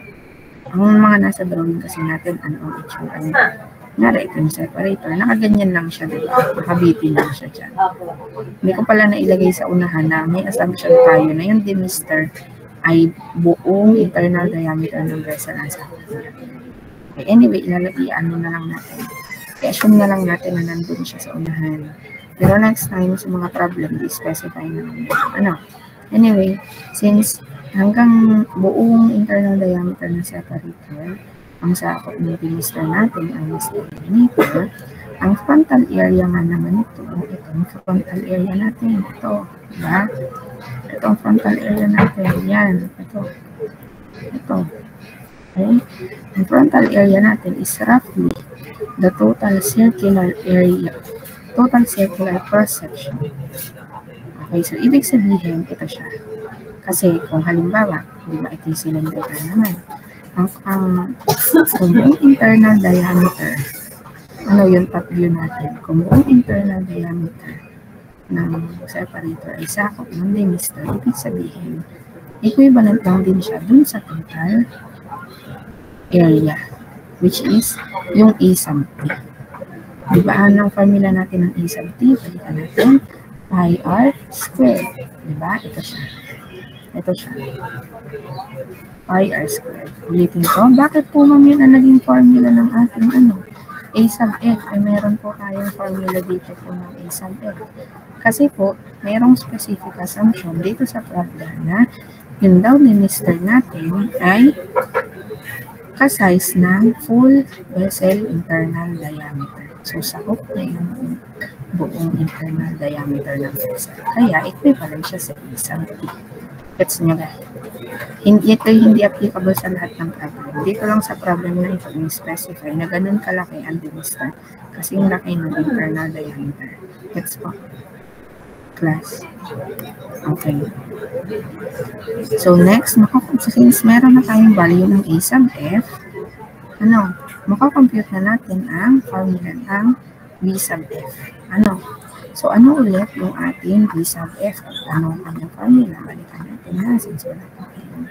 Ang mga nasa drawing kasi natin, ano ang itsura niya. Ngari, ito yung separator. Nakaganyan lang siya, diba? Nakabitin lang siya dyan. Hindi ko pala nailagay sa unahan na may assumption tayo na yung demister ay buong internal diameter ng vessel ang sakop niya. Okay, anyway, ilalagay na lang natin. I-assume na lang natin na nandun siya sa unahan. Pero next time, sa mga problem, i-specify na lang. Anyway, since hanggang buong internal diameter ng separator, ang sakop ng demister natin ay mist eliminator, ang frontal area nga naman itong frontal area natin, ito, diba? Itong frontal area natin, yan, ito. Okay? Ang frontal area natin is roughly the total circular area, total circular cross-section. Okay, so ibig sabihin, ito siya. Kasi kung halimbawa, di ba ito yung cylindrical naman, kung buong internal diameter, ano yung top view natin? Kung buong internal diameter ng separator ay sakop ng demister, ibig sabihin, equivalent lang din siya dun sa total area, which is yung A sub T. Diba, anong formula natin ng A sub T? Balikan natin, pi r squared. Diba? Ito siya. Pi r squared. Ulitin ko. Bakit po ma'am yun ang naging formula ng ating A sub F? Ay meron po tayong formula dito po ng A sub F. Kasi po, mayroong specific assumption dito sa problem na yung daw demister natin ay ka-size ng full vessel internal diameter. So, sakop na yung buong internal diameter ng vessel. Kaya, equivalent siya sa isang T. Gets nyo ba? Ito hindi applicable sa lahat ng problem. Dito lang sa problem na ito yung specify na ganun kalaki ang demister kasi yung laki ng internal diameter. Gets po? Class. Okay. So, next, since meron na tayong value ng A sub F, makakompute na natin ang formula ng B sub F. So, ano ulit yung ating B sub F? Ano ang kanyang formula? Balikan natin na since wala pa kayong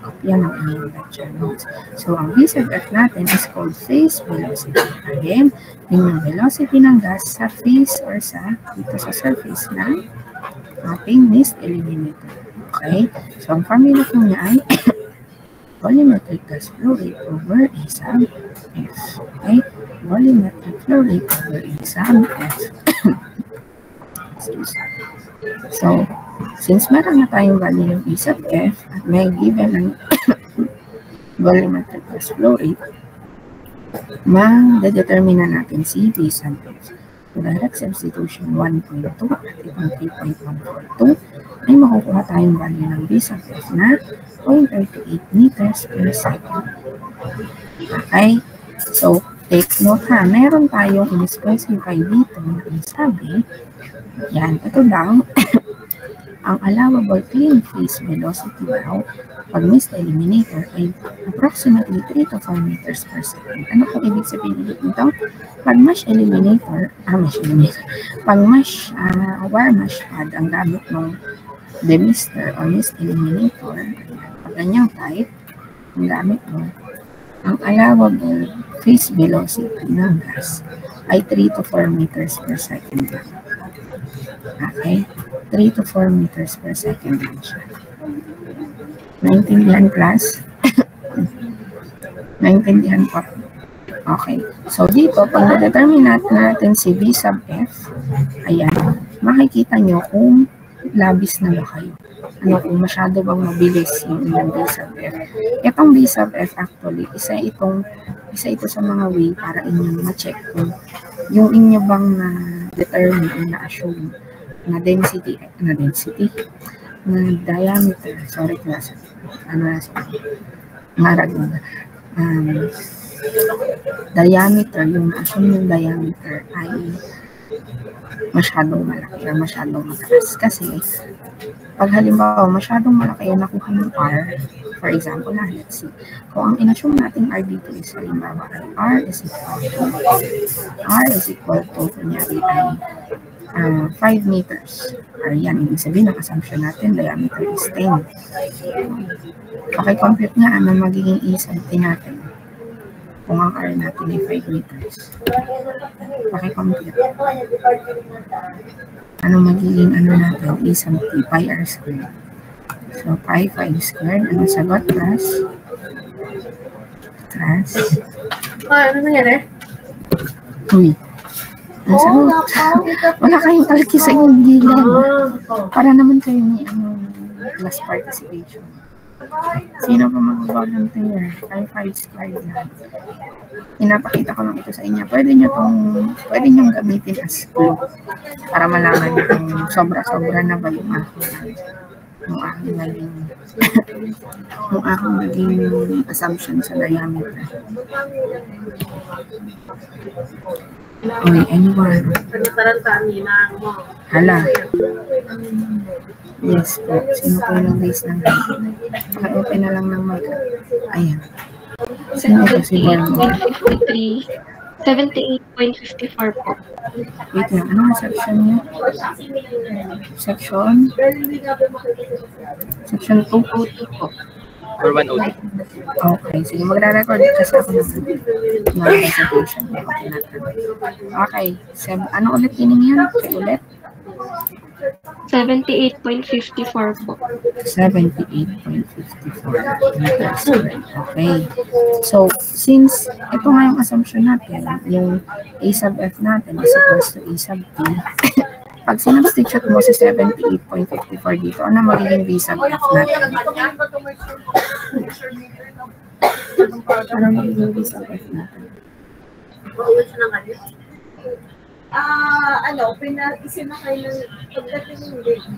kopya ng inyong lecture notes. So, ang B sub F natin is called phase velocity. Again, yung velocity ng gas sa phase or dito sa surface ng ating mist eliminator. Okay? So, ang formula po niya ay volumetric gas flow rate over A sub F. Okay? Volumetric flow rate over A sub F. So, since meron na tayong value ng A sub F at may given ng volumetric gas flow rate, ma-determine na natin si B sub F. So, direct substitution 1.2 at itong 3.142 ay makukuha tayong value ng B sub F na 0.38 meters per second. Okay? So, take note ha, meron tayong in-specify dito na sabi, yan, ito daw, ang allowable clean phase velocity daw pag mist eliminator ay approximately 3 to 4 meters per second. Ano po ibig sabihin dito? Pag mesh eliminator, pag mesh, wire mesh pad ang gamit ng demister or mist eliminator, pag ganyang type, ang gamit mo, ang allowable phase velocity ng gas ay 3 to 4 meters per second lang. Okay? 3 to 4 meters per second lang siya. Naintindihan class? Naintindihan po? Okay. So, dito, pag na-determine natin si B sub F, ayan, makikita nyo kung labis na ba kayo. ano, kung masyado bang mabilis yung inyong B sub F. Itong B sub F actually, isa ito sa mga way para inyong ma-check kung yung inyo bang na-determine o na-assume na density, na diameter, sorry class, marag na, diameter, yung na-assume yung diameter ay masyadong malaki o masyadong mataas. Kasi, pag halimbawa masyadong malaki yung nakuha ng R, for example, let's see, kung ang in-assume natin R dito is halimbawa ay R is equal to, kunyari ay 5 meters. R yan, ibig sabihin, ang assumption natin, diameter is 10. Okay, compute nga ano magiging E-something natin kung ang R natin ay 5 meters. Okay, compute. Ano magiging ano natin? E-something, pi R squared. So, pi 5 squared. Ano sagot? Class? Ano nangyari? Uy. Ang sagot. Wala kayong kalki sa inyong gilan. Para naman kayo may class participation. Sino pa mag-volunteer? Pi 5 squared na. Pinapakita ko lang ito sa inyo. Pwede nyo gamitin as clue para malaman nyo kung sobra-sobra na ba yung aking naging assumption sa diameter. Okay, anyone? Hala. Yes po. Sino po yung guys ng paka-open na lang ng mag... Ayan. Sino po si Bormo? 78.54 po. Wait lang. Ano ang section niya? Section 202 po. Or 102. Okay. Sige, magra-record kasi ako ng presentation. Okay. Ano ulit yun yan? Ulit? 78.54 po. 78.54. Okay. So, since ito nga yung assumption natin, yung A sub F natin is equals to A sub T, pag sinubstitute mo sa 78.54 dito, ano magiging B sub F natin? Ano magiging B sub F natin? Isinakay ng pagdating ng gate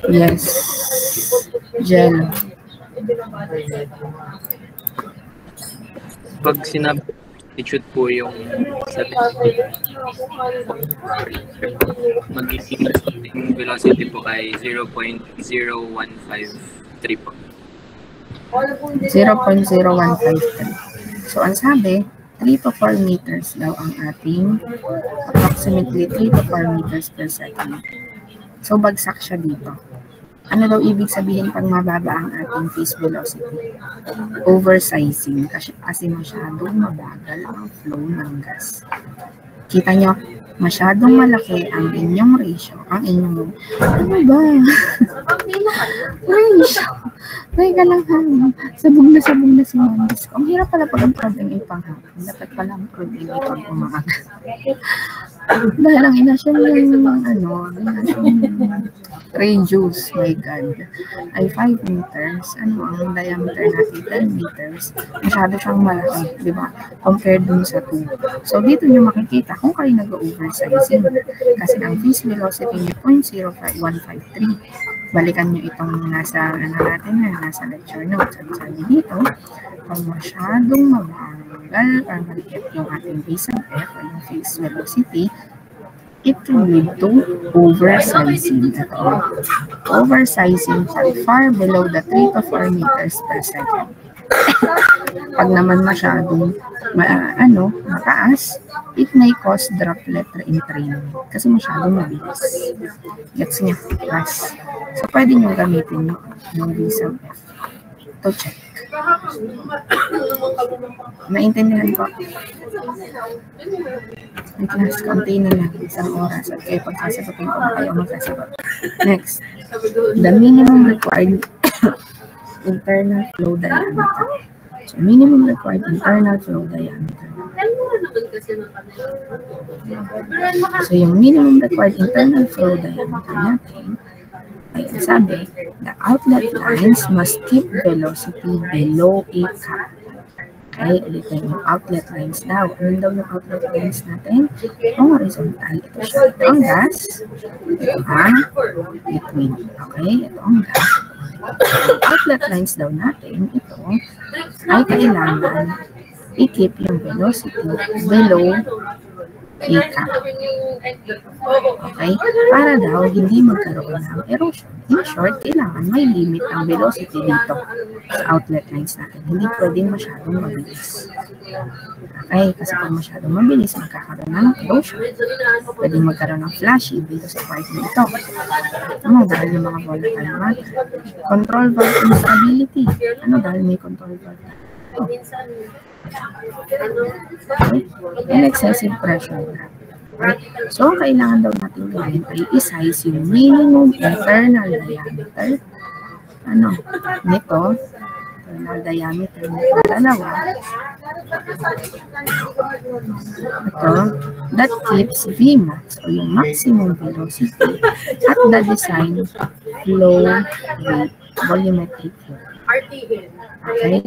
Yes. Gel. Pag substitute po yung magiging velocity po ay 0.0153 po. 0.0153. So, ang sabi, 3 to 4 meters daw ang ating approximately 3 to 4 meters per second. So, bagsak siya dito. Ano daw ibig sabihin pag mababa ang ating phase velocity? Oversizing kasi masyadong mabagal ang flow ng gas. Kita nyo, masyadong malaki ang inyong ratio, ang inyong, ano ba? Ratio. Teka lang ha, sabog na si Mandis ko. Ang hirap pala pag ang problem ay panghapon. Dapat pala ang problem ay pag umaga. Dahil ang inasyon yung radius, my God, ay 5 meters. Ano ang diameter natin? 10 meters. Masyado siyang malaki, di ba? Compared dun sa 2. So, dito nyo makikita kung kayo nag-oversizing. Kasi ang phase velocity niyo 0.0153. Balikan nyo itong nasa lecture notes. Sabi dito, kung masyadong mabagal or maliit yung ating phase of F o yung phase velocity, it can lead to oversizing. Oversizing far below the 3 to 4 meters per second. Pag naman masyadong mataas, it may cause droplet reentrainment kasi masyadong mabilis. Gets niya? Class. So, pwede nyo gamitin yung visa to check. Naintindihan ko. May class, konti na lang. Isang oras. At kayo pagsasagutin ko na kayo magsasagot. Next. The minimum required internal flow diameter. So, minimum required internal flow diameter. So, yung minimum required internal flow diameter natin Ayan, sabi, the outlet lines must keep velocity below a cap. Okay, ulitin yung outlet lines daw. Ano daw yung outlet lines natin? Yung horizontal. Ito siya. Ito ang gas. Ito ang liquid. Okay, ito ang gas. Yung outlet lines daw natin, ito, ay kailangan i-keep yung velocity below a cap. Okay? Para daw hindi magkaroon ng erosion. In short, kailangan may limit ang velocity dito sa outlet lines natin. Hindi pwedeng masyadong mabilis. Okay? Kasi kung masyadong mabilis, magkakaroon ng erosion. Pwedeng magkaroon ng flashing dito sa part nito. Ano dahil yung mga volatile matter? Control valve instability. Ano dahil may control valve? Oh. Okay. And excessive pressure. Right? So, kailangan daw natin gawin ay i-size yung minimum internal diameter nito, internal diameter nito dalawa. Ito, that keeps Vmax o yung maximum velocity at the design flow rate, volumetric flow. Okay?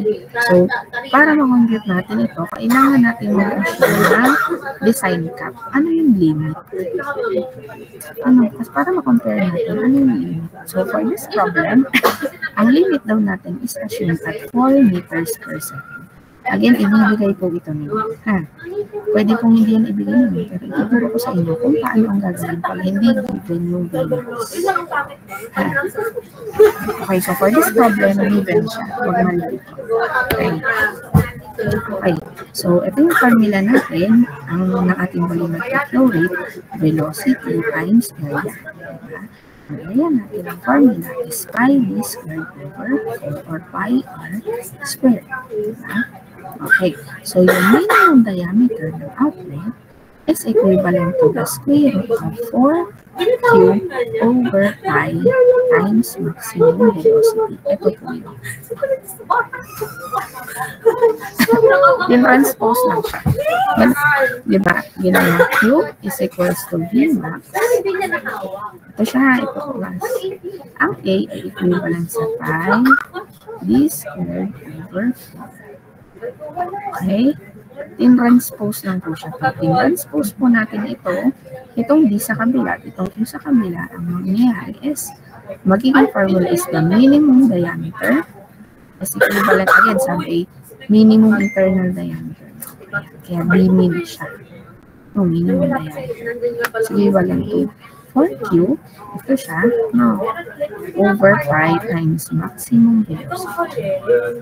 So, para ma-compute natin ito, kailangan natin mag-assume ng design cap. Ano yung limit? Kasi para ma-compare natin, ano yung limit? So, for this problem, ang limit daw natin is assumed at 4 meters per second. Again, ibibigay po ito nyo. Pwede pong hindi yan ibigay nyo, pero ituturo ko sa inyo kung paano ang gagawin pag hindi given yung Vmax. Okay, so for this problem, given siya. Huwag mali ito. Okay, so ito yung formula natin, ang ating volumetric flow rate, velocity times area. Ang area natin, ang formula is pi d squared over 4 or pi r squared. Okay, so yung minimum diameter ng outlet is equivalent to the square root of 4q over pi times maximum velocity. Ito po yun. Yung transpose lang siya. Diba? Ginawa q is equals to Vmax. Ito siya, ito plus. Ang a ay equivalent sa pi d squared over 4. Okay? In-transpose lang po siya. Pag in-transpose po natin ito, itong D sa kabila, itong Q sa kabila, ang mangyayari is, magiging formula is the minimum diameter is equivalent again, sabi minimum internal diameter. Kaya B-min siya. No, minimum diameter. So, equivalent to 4Q, ito siya, no, over pi times maximum velocity.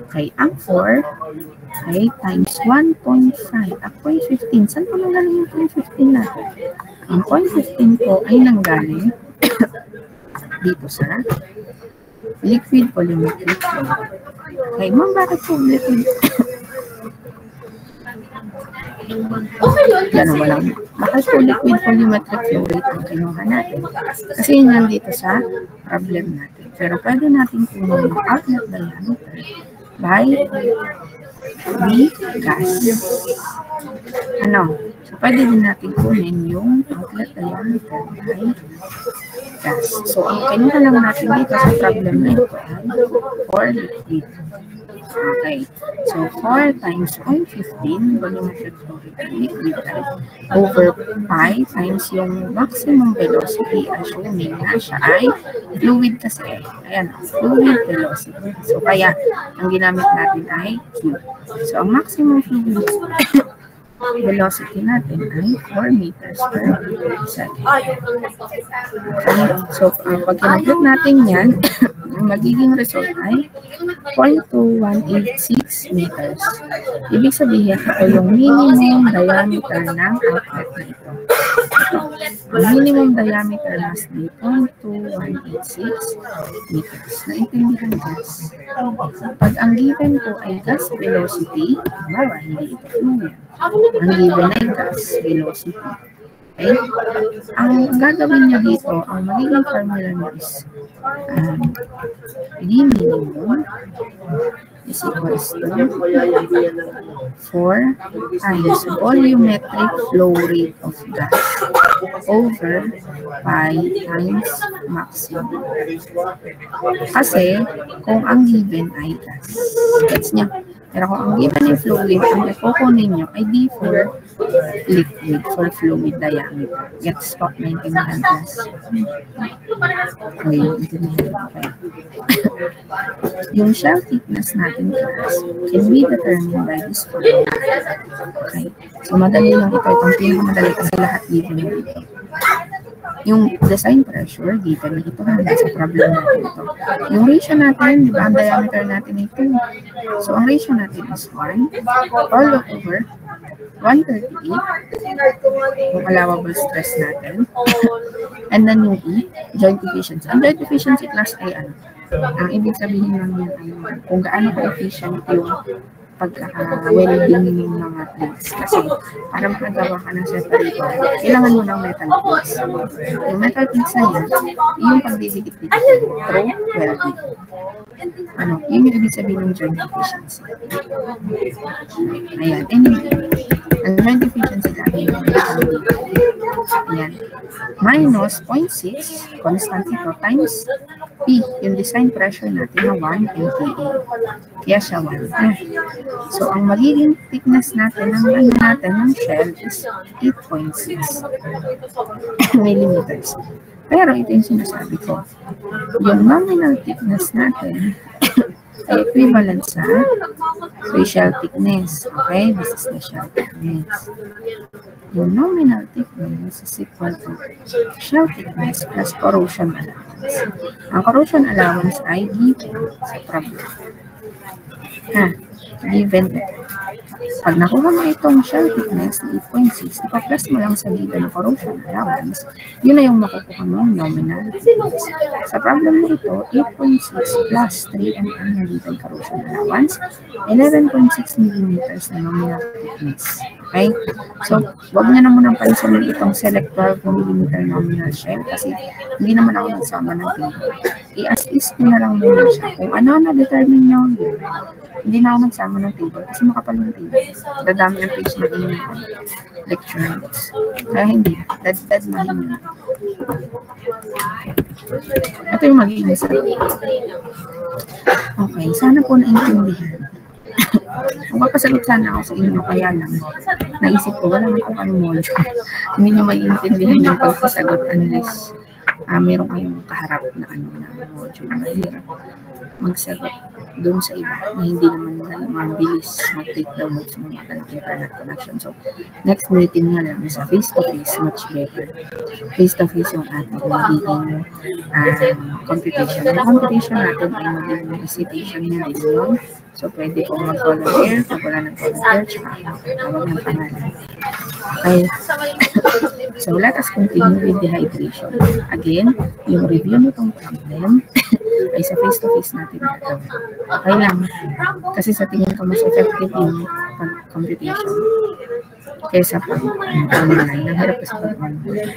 Okay, ang 4, okay, times 1.5. Ang 0.15, saan po nanggaling yung 0.15 natin? Ang 0.15 po ay nanggaling dito sa liquid volumetric flow. Okay, ma'am, bakit po liquid? Yan ang walang. Bakit po liquid volumetric flow rate ang kinuha natin? Kasi yun nandito sa problem natin. Pero pwede natin kunin yung outlet diameter by the gas. So pwede din natin kunin yung outlet diameter by gas. So ang kinuha lang natin dito sa problem na ito ay for liquid. Okay, so 4 times 0.15 volumetric flow rate liquid over pi times yung maximum velocity, assuming na siya ay fluid kasi. Ayan, fluid velocity. So kaya ang ginamit natin ay Q. So ang maximum fluid velocity natin ay 4 meters per second. Okay, so pag kinaglit natin yan, ang magiging result ay 0.2186 meters. Ibig sabihin, ito yung minimum diameter ng outlet na ito. Ang minimum diameter must be 0.2186 meters. Naintindihan guys? Pag ang given po ay gas velocity, bawa, hindi ito fluid. Ang given ay gas velocity. Okay? Ang gagawin nyo dito, ang magiging formula nyo is D minimum is equals to 4 times volumetric flow rate of gas over pi times maximum. Kasi, kung ang given ay gas, gets niya. Pero kung ang given ay fluid, ang ipokunin nyo ay D for liquid, for fluid diameter. Gets po, maintindihan class. Okay, intindihan. Okay. Yung shell thickness natin class can be determined by this formula. Okay. So, madali lang ito. Itong pinakamadali kasi lahat given na ito. Yung design pressure, given na ito na sa problem natin ito. Yung ratio natin, di ba, ang diameter natin ay 2. So, ang ratio natin is 1 all over 138, yung allowable stress natin. And then yung E, joint efficiency. Ang joint efficiency class ay ano? Ang ibig sabihin lang yan ay kung gaano ka-efficient yung pagkaka-welding ng mga plates. Kasi para makagawa ka ng separator, kailangan mo ng metal plates. Yung metal plates na yan, yung pagdidikit-dikit through welding. Ano, yun yung ibig sabihin ng joint efficiency. Ayan, anyway, ang joint efficiency natin yung ayan, minus 0.6, constant ito, times P, yung design pressure natin na 1 MPa. Kaya siya 1. So, ang magiging thickness natin ng ng shell is 8.6 millimeters. Pero ito yung sinasabi ko. Yung nominal thickness natin ay equivalent sa shell thickness. Okay? This is the shell thickness. Yung nominal thickness is equal to shell thickness plus corrosion allowance. Ang corrosion allowance ay given sa problem. Given ito. Pag nakuha mo itong shell thickness na 8.6, ipa-plus mo lang sa given ng corrosion allowance, yun na yung makukuha mo nominal thickness. Sa problem mo ito, 8.6 plus 3 mm na given corrosion allowance, 11.6 millimeters na nominal thickness. Okay? So, huwag niya na munang pansinin itong select 12 mm nominal shell kasi hindi naman ako nagsama ng table. I-as-is ko na lang muna siya. Kung ano na-determine nyo, hindi na ako nagsama ng table kasi makapal yung table. Dadami ang page na inyong lecture notes. Kaya hindi. Dad na yun. Ito yung magiging sabi. Okay, sana po naintindihan. Magpapasagot sana ako sa inyo, kaya lang naisip ko, wala naman kung anong module. Hindi nyo maiintindihan yung pagpasagot unless meron kayong kaharap na module. Mahirap magsagot doon sa iba na hindi naman mabilis mag-take down notes mo ng internet connection. So, next meeting na lang sa face-to-face, much better. Face-to-face yung ating magiging computation. Yung computation natin ay magiging recitation niya din yun. So, pwede kong mag-volunteer. Pag wala ng volunteer, tsaka tawag ng pangalan. Okay. So, let us continue with the hydration. Again, yung review nitong problem ay sa face-to-face natin gagawin. Okay lang. Kasi sa tingin ko mas effective yung computation kaysa pag-online. Nahirap kasi pag-online.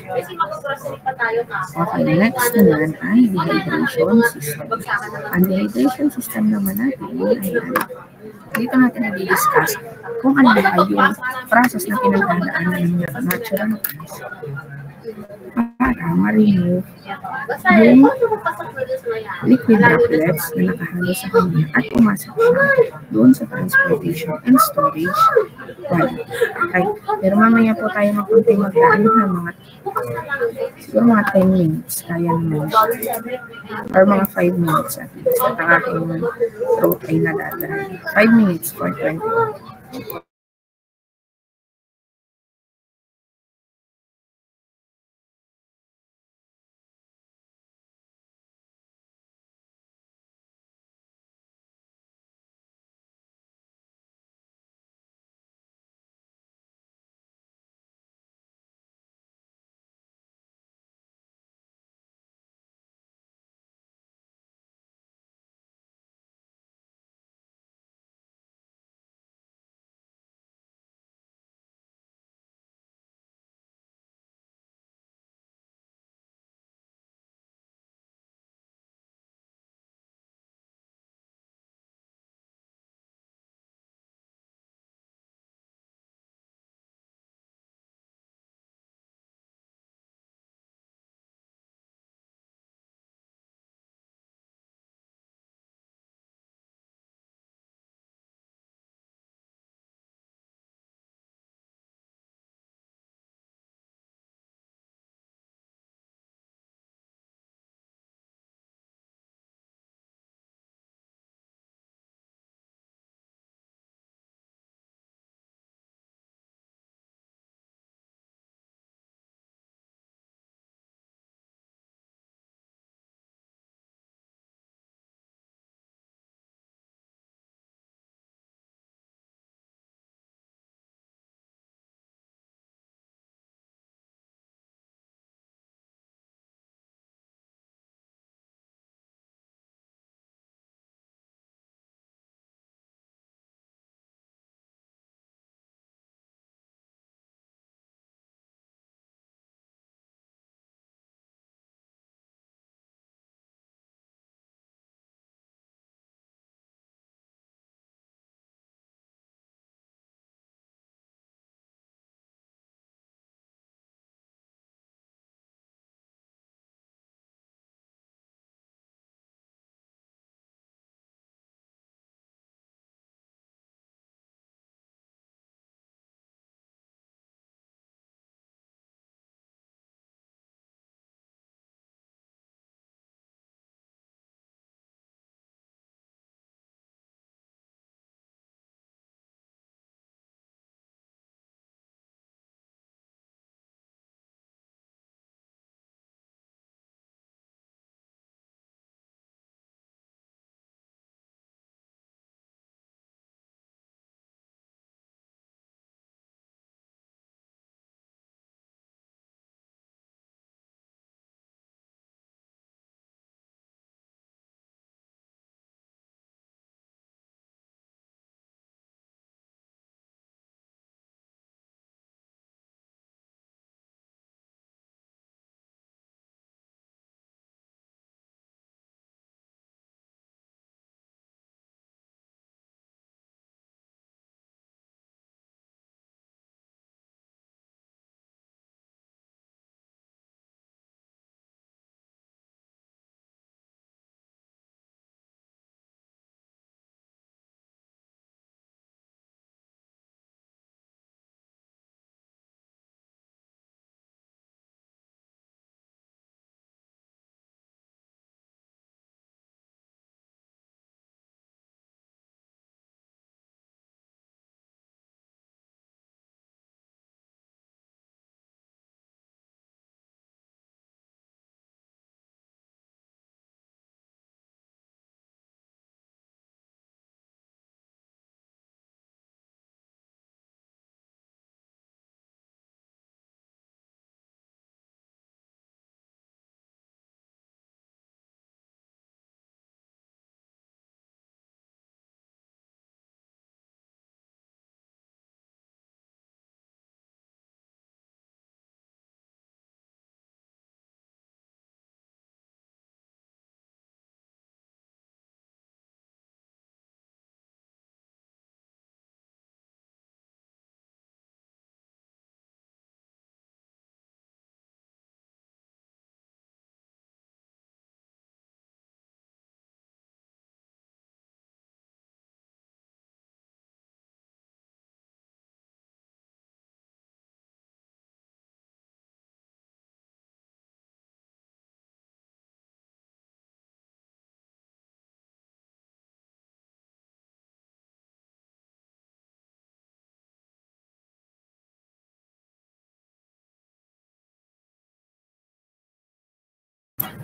Okay, next naman ay dehydration system. Ang dehydration system naman natin ay dito natin na-discuss kung ano ba yung process na pinagdadaanan ng natural gas para ma-remove yung liquid droplets na nakahalo sa kanya at pumasok doon sa transportation and storage valve. Okay. Pero mamaya po tayo magpunting magdaan ng siguro mga 10 minutes kaya naman or mga 5 minutes at least at ang aking throat ay nadadaan. 5 minutes for 20 minutes.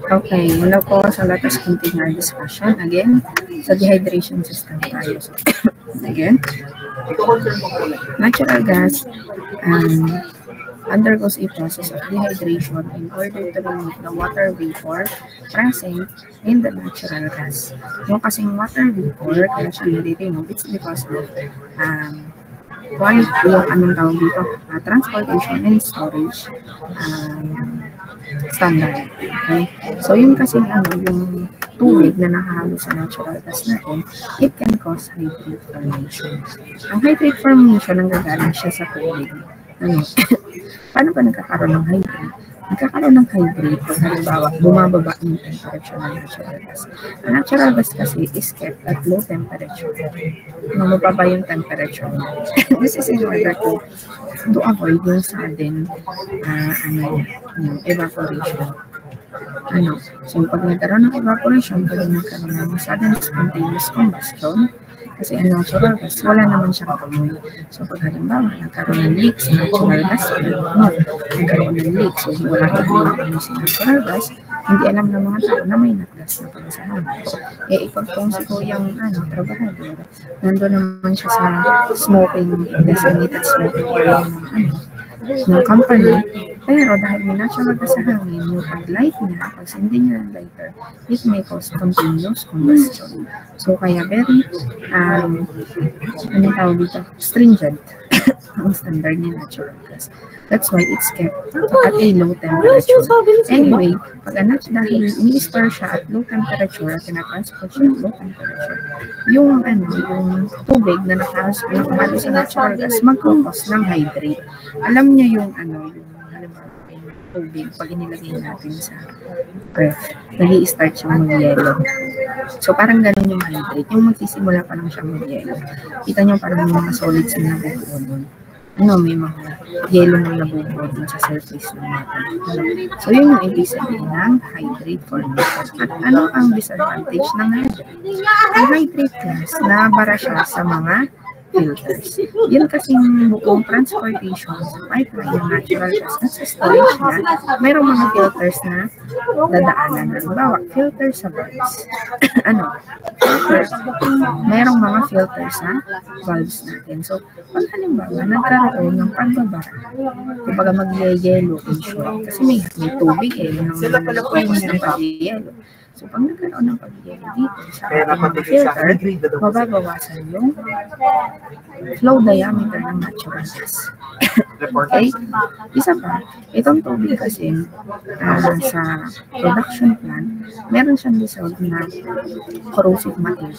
Okay, hello po. So let us continue our discussion again sa dehydration system tayo. So, again, natural gas undergoes a process of dehydration in order to remove the water vapor present in the natural gas. Yung kasing water vapor, kaya siya nire-remove, it's because of yung anong tawag dito, transportation and storage standard. Okay? So, yung kasi yung tubig na nakahalo sa natural gas natin, it can cause hydrate formation. Ang hydrate formation, ang gagaling siya sa tubig. Paano ba nagkakaroon ng hydrate? Nagkakaroon ng hydrate pag halimbawa bumababa yung temperature ng natural gas. Ang natural gas kasi is kept at low temperature. Mababa yung temperature. This is in order to avoid yung sudden evaporation. So pag nagkaroon ng evaporation, pag nagkaroon ng sudden spontaneous combustion, kasi ang natural gas, wala naman siyang amoy. So pag halimbawa, nagkaroon ng leak sa natural gas, nagkaroon ng leak, so wala kang amoy sa natural gas, hindi alam ng mga tao na may natgas na pala sa hangin. Ipag kung si Kuyang trabahador, nandun naman siya sa designated smoking area ng company, pero dahil may natural gas sa hangin, yung pag-light niya, pag sindi niya ng lighter, it may cause continuous combustion. So, kaya very, tawag dito, stringent ang standard ni natural gas. That's why it's kept at a low temperature. Anyway, pag dahil ini-store siya at low temperature at tinatransport siya at low temperature, yung tubig na nakahalo sa natural gas magkakos ng hydrate. Alam niya yung tubig pag inilagay natin sa ref, nag-i-start siyang mag-yellow. So parang ganun yung hydrate. Yung magsisimula pa lang siyang mag-yellow. Kita niyo parang yung mga solids na nabubuo doon. May mga yellow na nabubuo dun sa surface ng natin. So, yun yung ibig sabihin ng hydrate formation. At ano ang disadvantage ng hydrate? Ang hydrate gas, nabara siya sa mga filters. Yun kasing buong transportation sa pipeline ng natural gas at sa storage na, mayroong mga filters na dadaanan. Halimbawa, filter sa valves. Mayroong mga filters sa valves natin. So, pag halimbawa, nagkaroon ng pagbabara, kumbaga mag-yellow in short, kasi may tubig nang focus ng pag-yellow. So, pag nagkaroon ng pag-yellow dito sa mga filter, mababawasan yung flow diameter ng natural gas. Okay? Isa pa, itong tubig kasi sa production plant, meron siyang dissolved na corrosive material.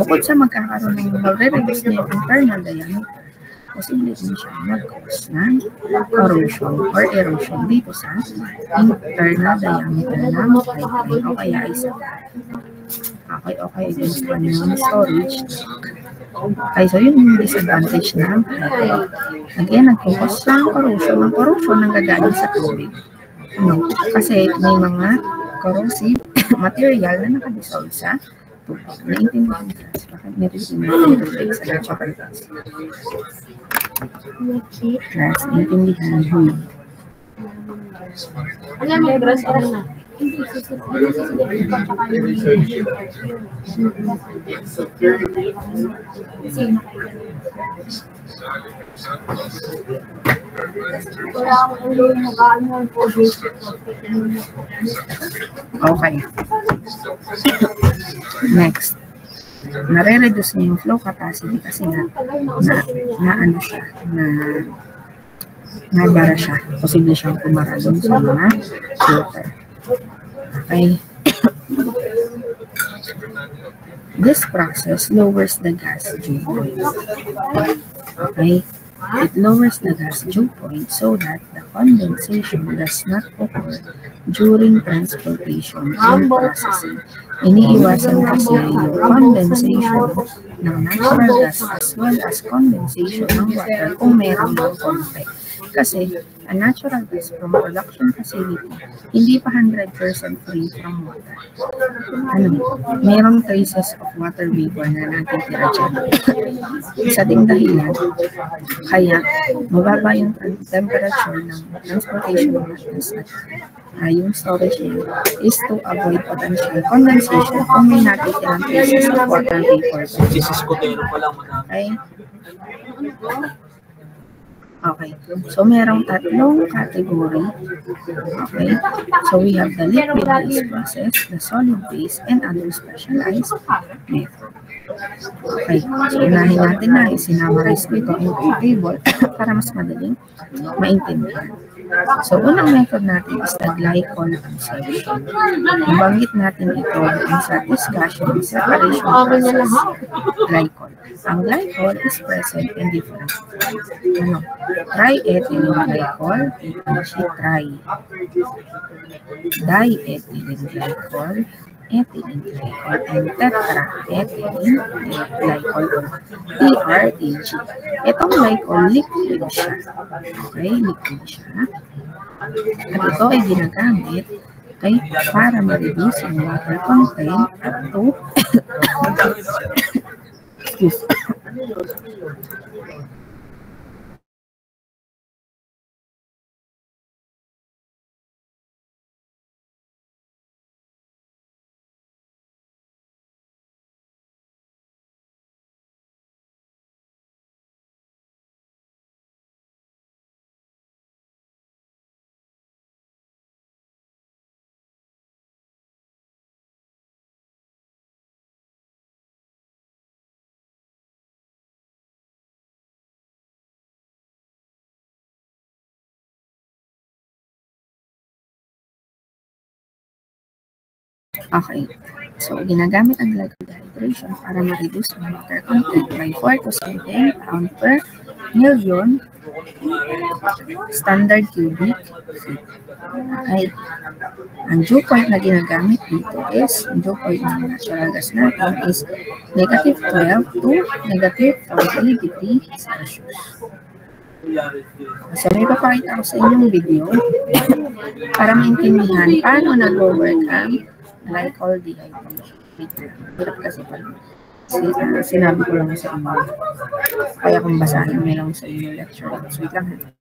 Bukod sa magkakaroon ng mag-reduce na yung internal diameter, posible din siya mag-cause ng corrosion or erosion dito sa internal diameter ng pipeline o kaya isa. Okay, against yung storage. Okay, so yun yung disadvantage ng hydrate. Again, nagkukos siya ang corrosion. Ang corrosion ang gagaling sa tubig. Kasi may mga corrosive material na nakadissolve sa tubig. Naintindihan ka? Bakit meron yung sa natural gas? Class, naintindihan mo. Alam mo, grass na. Okay. Next. Nare-reduce niya yung flow capacity kasi nabara siya. Posible siyang pumara doon sa mga filter. Okay. This process lowers the gas dew point. Okay. It lowers the gas dew point so that the condensation does not occur during transportation and processing. Iniiwasan kasi yung condensation ng natural gas as well as condensation ng water kung meron ng konti. Kasi, a natural gas from production facility, hindi pa 100% free from water. Mayroong traces of water vapor na natitira dyan. Sa ding dahilan, kaya mababa yung temperature ng transportation ng gas at yung storage niya is to avoid potential condensation kung may natitirang traces of water vapor. Sisiskotero pa lang manami. Okay. So, merong tatlong category. Okay. So, we have the liquid phase process, the solid phase, and other specialized method. Okay. So, unahin natin na isinamarize ko ito into a table para mas madaling maintindihan. So, unang method natin is the glycol absorption. Nabanggit natin ito sa discussion ng separation process glycol. Ang glycol is present in different triethylene glycol, tri, diethylene glycol, ethylene glycol, and tetraethylene glycol or TRAG. Itong glycol, liquid siya. Okay, liquid siya. At ito ay ginagamit para ma-reduce yung water content up to excuse. Okay. So, ginagamit ang glycol dehydration para ma-reduce ang water content by 4 to 7 pound per million standard cubic feet. Okay. Ang dew point na ginagamit dito is, ang dew point ng natural gas natin is negative 12 to negative 40 degrees Celsius. So, may papakita ko sa inyong video para maintindihan paano nag-work ang glycol dehydration. Hirap kasi pala. Sinabi ko lang sa inyo. Kaya kung basahin mo lang sa inyo lecture. Wait lang.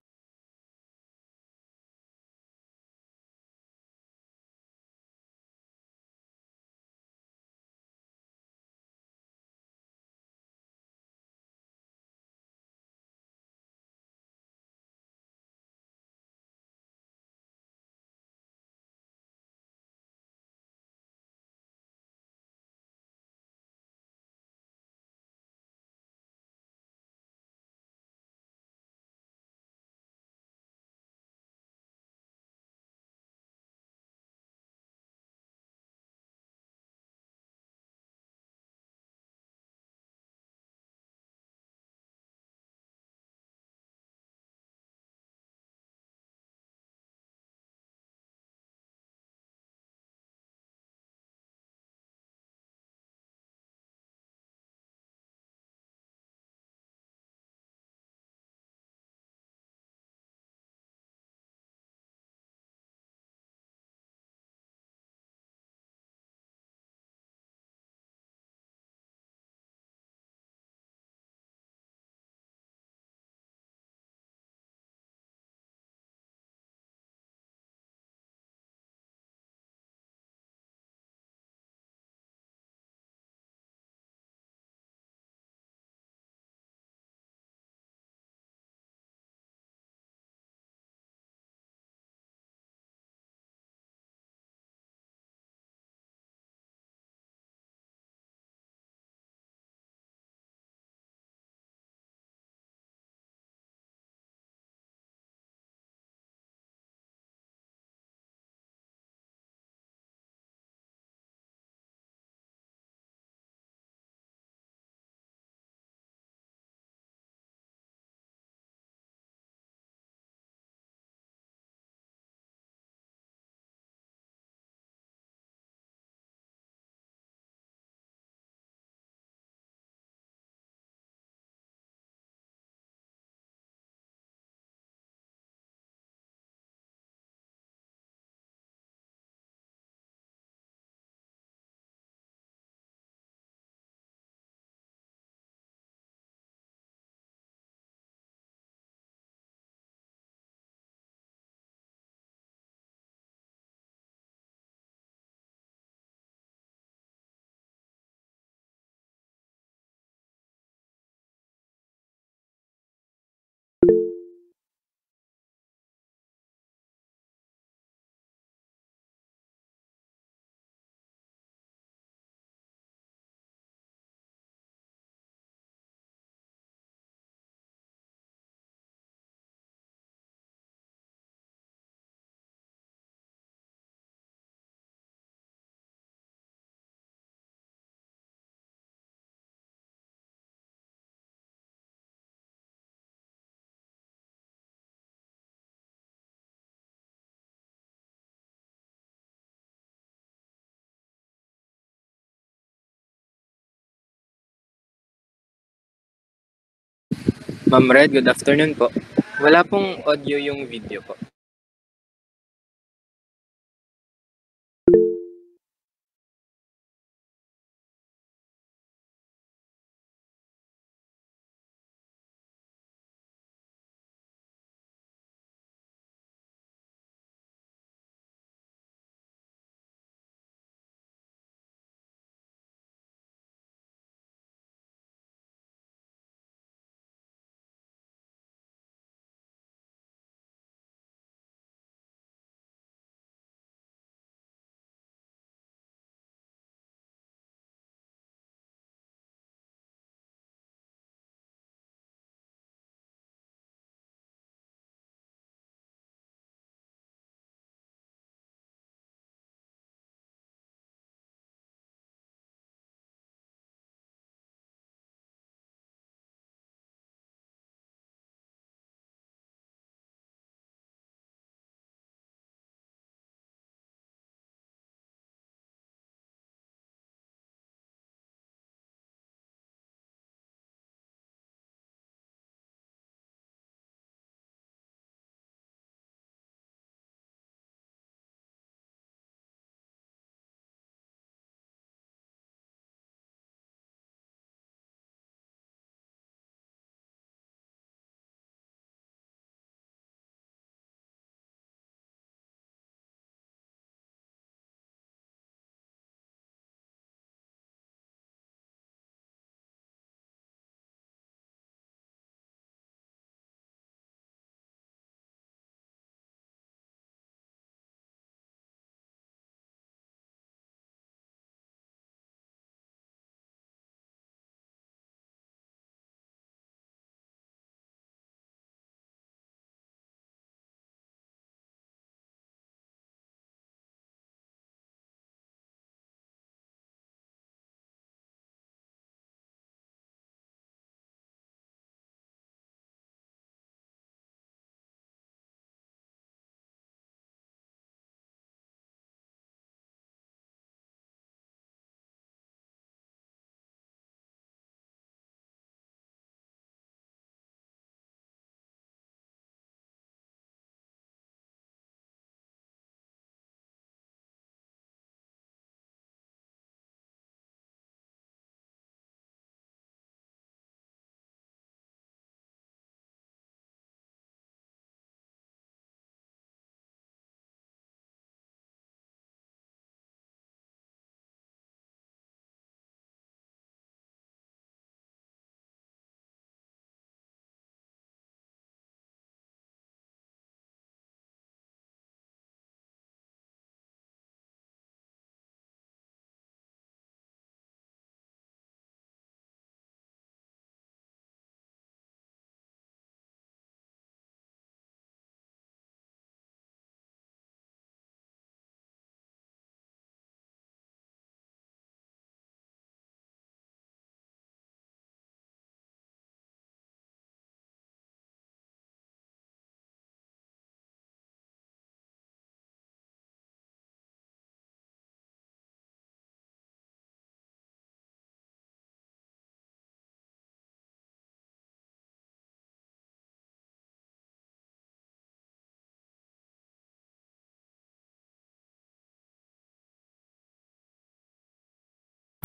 Ma'am Red, good afternoon po. Wala pong audio yung video po.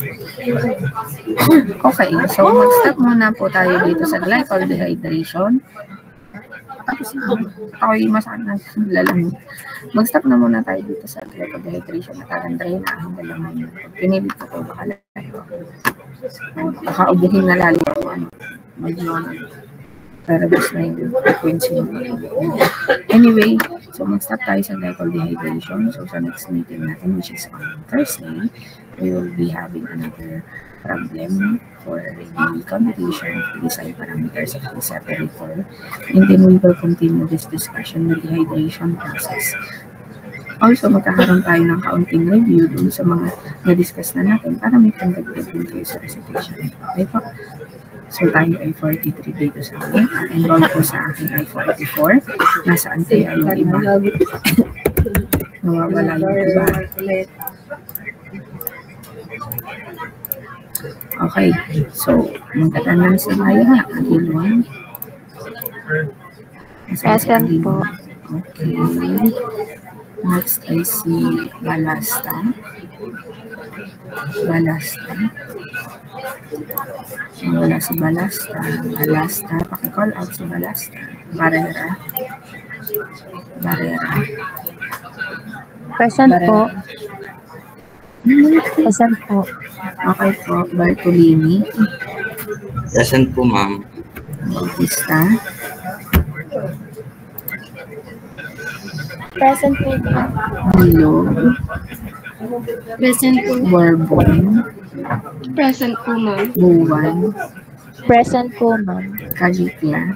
Okay, so mag-stop muna po tayo dito sa glycol dehydration. Tapos ako'y masakit na lalamig. Mag-stop na muna tayo dito sa glycol dehydration at talandrain na ang lalamig. Pinilit ko ito, baka ubuhin na lalo ako. Medyo parabas na yung frequency. Anyway, so mag-stop tayo sa glycol dehydration. So sa next meeting natin, which is on Thursday, we will be having another problem for the computation of the design parameters of the separator, and then we will continue this discussion with the hydration process. Also, magkakaroon tayo ng kaunting review dun sa mga na-discuss na natin para may pandagdag din kayo sa recitation. Okay po? So, tayo ay 43 dito sa akin. Enroll po sa akin ay 44. Nasaan kaya yung iba? Nawawala yung iba. Okay, so magtatandang sa bayan na agilwan. Present po. Okay. Next ay si Balasta. Wala si Balasta. Paki-call out si Balasta. Barrera. Present po. Present po. Okay po. Bartolini. Present po, ma'am. Bautista. Present po. Milog. Present po. Bourbon. Present po, ma'am. Buwan. Present po, ma'am. Kagitla.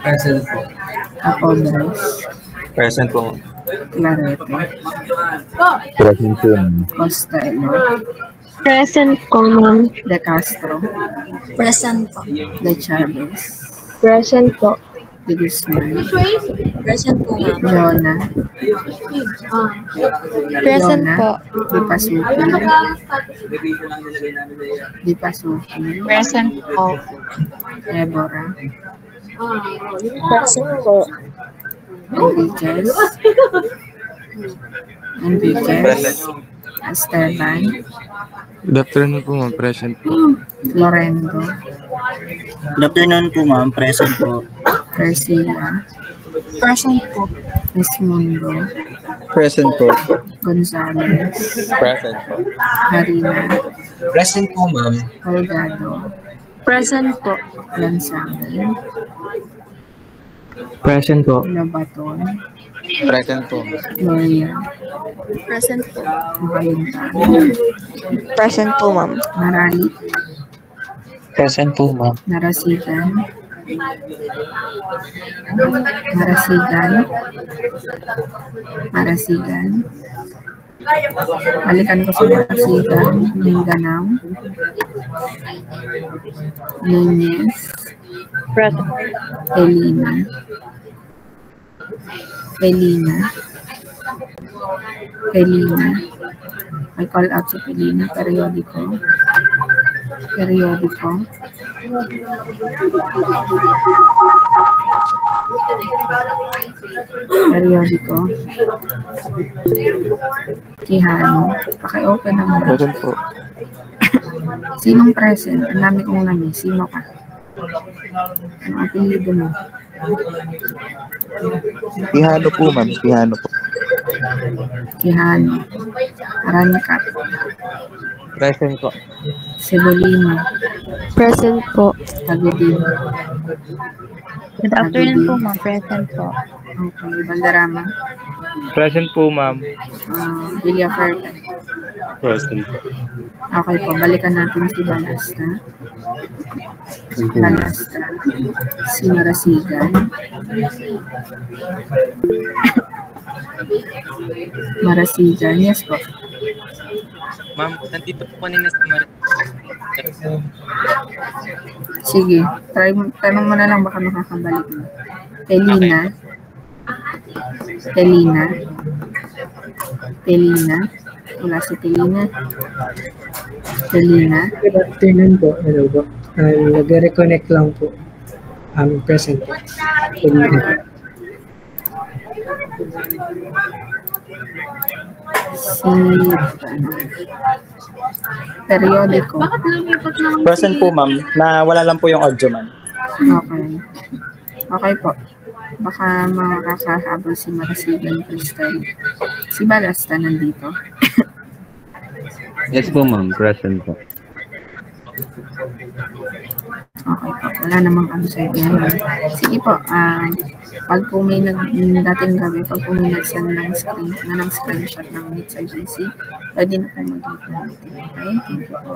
Present po. Acobres. Present po. Clarete. Present po, ma'am. Costello. Present po, ma'am. De Castro. Present po. De Chavez. Present po. De Guzman. Present po, ma'am. Jonah. Present po. Di Pasuki. Present po. Deborah. Present po. Enriquez. Esteban. Good afternoon po, ma'am. Present po. Lorendo. Good afternoon po, ma'am. Present po. Garcia. Present po. Esmundo. Present po. Gonzales. Present po. Harina. Present po, ma'am. Colgado. Present po. Lansangan. Present po. Labaton. Present po. Gloria. Present po. Makalintang. Present po, ma'am. Marali. Present po, ma'am. Narasigan. Balikan ko sa Marasigan. Mindanao. Nunez. Present. Pelina. May call out sa Pelina. Periodiko. Quijano. Paki-open naman. Present po. Sinong present? Ang dami kong nami. Sino ka? Ang apelido mo? Quijano po, ma'am. Quijano po. Quijano. Aranicat. Present po. Cebulino. Present po. Tagudin. Good afternoon po, ma'am. Present po. Okay. Valderrama. Present po, ma'am. Villaferte. Present po. Okay po. Balikan natin si Balasta. Si Marasigan. Yes po. Ma'am, nandito po kanina sa Sige. Tanong mo na lang baka makakabalik mo. Pelina. Wala si Pelina. Good afternoon po. Hello po. Nag-reconnect lang po. Present po. Periodiko. Present po, ma'am. Wala lang po yung audio, ma'am. Okay po. Baka makakahabol si Marasigan Crystal. Si Balasta nandito. Yes po, ma'am. Present po. Okay po. Wala namang absent ngayon. Sige po. Pag po may dating gabi, pag po may nag-send ng screenshot ng Meet sa GC, pwede na po mag-meet natin. Okay? Thank you po.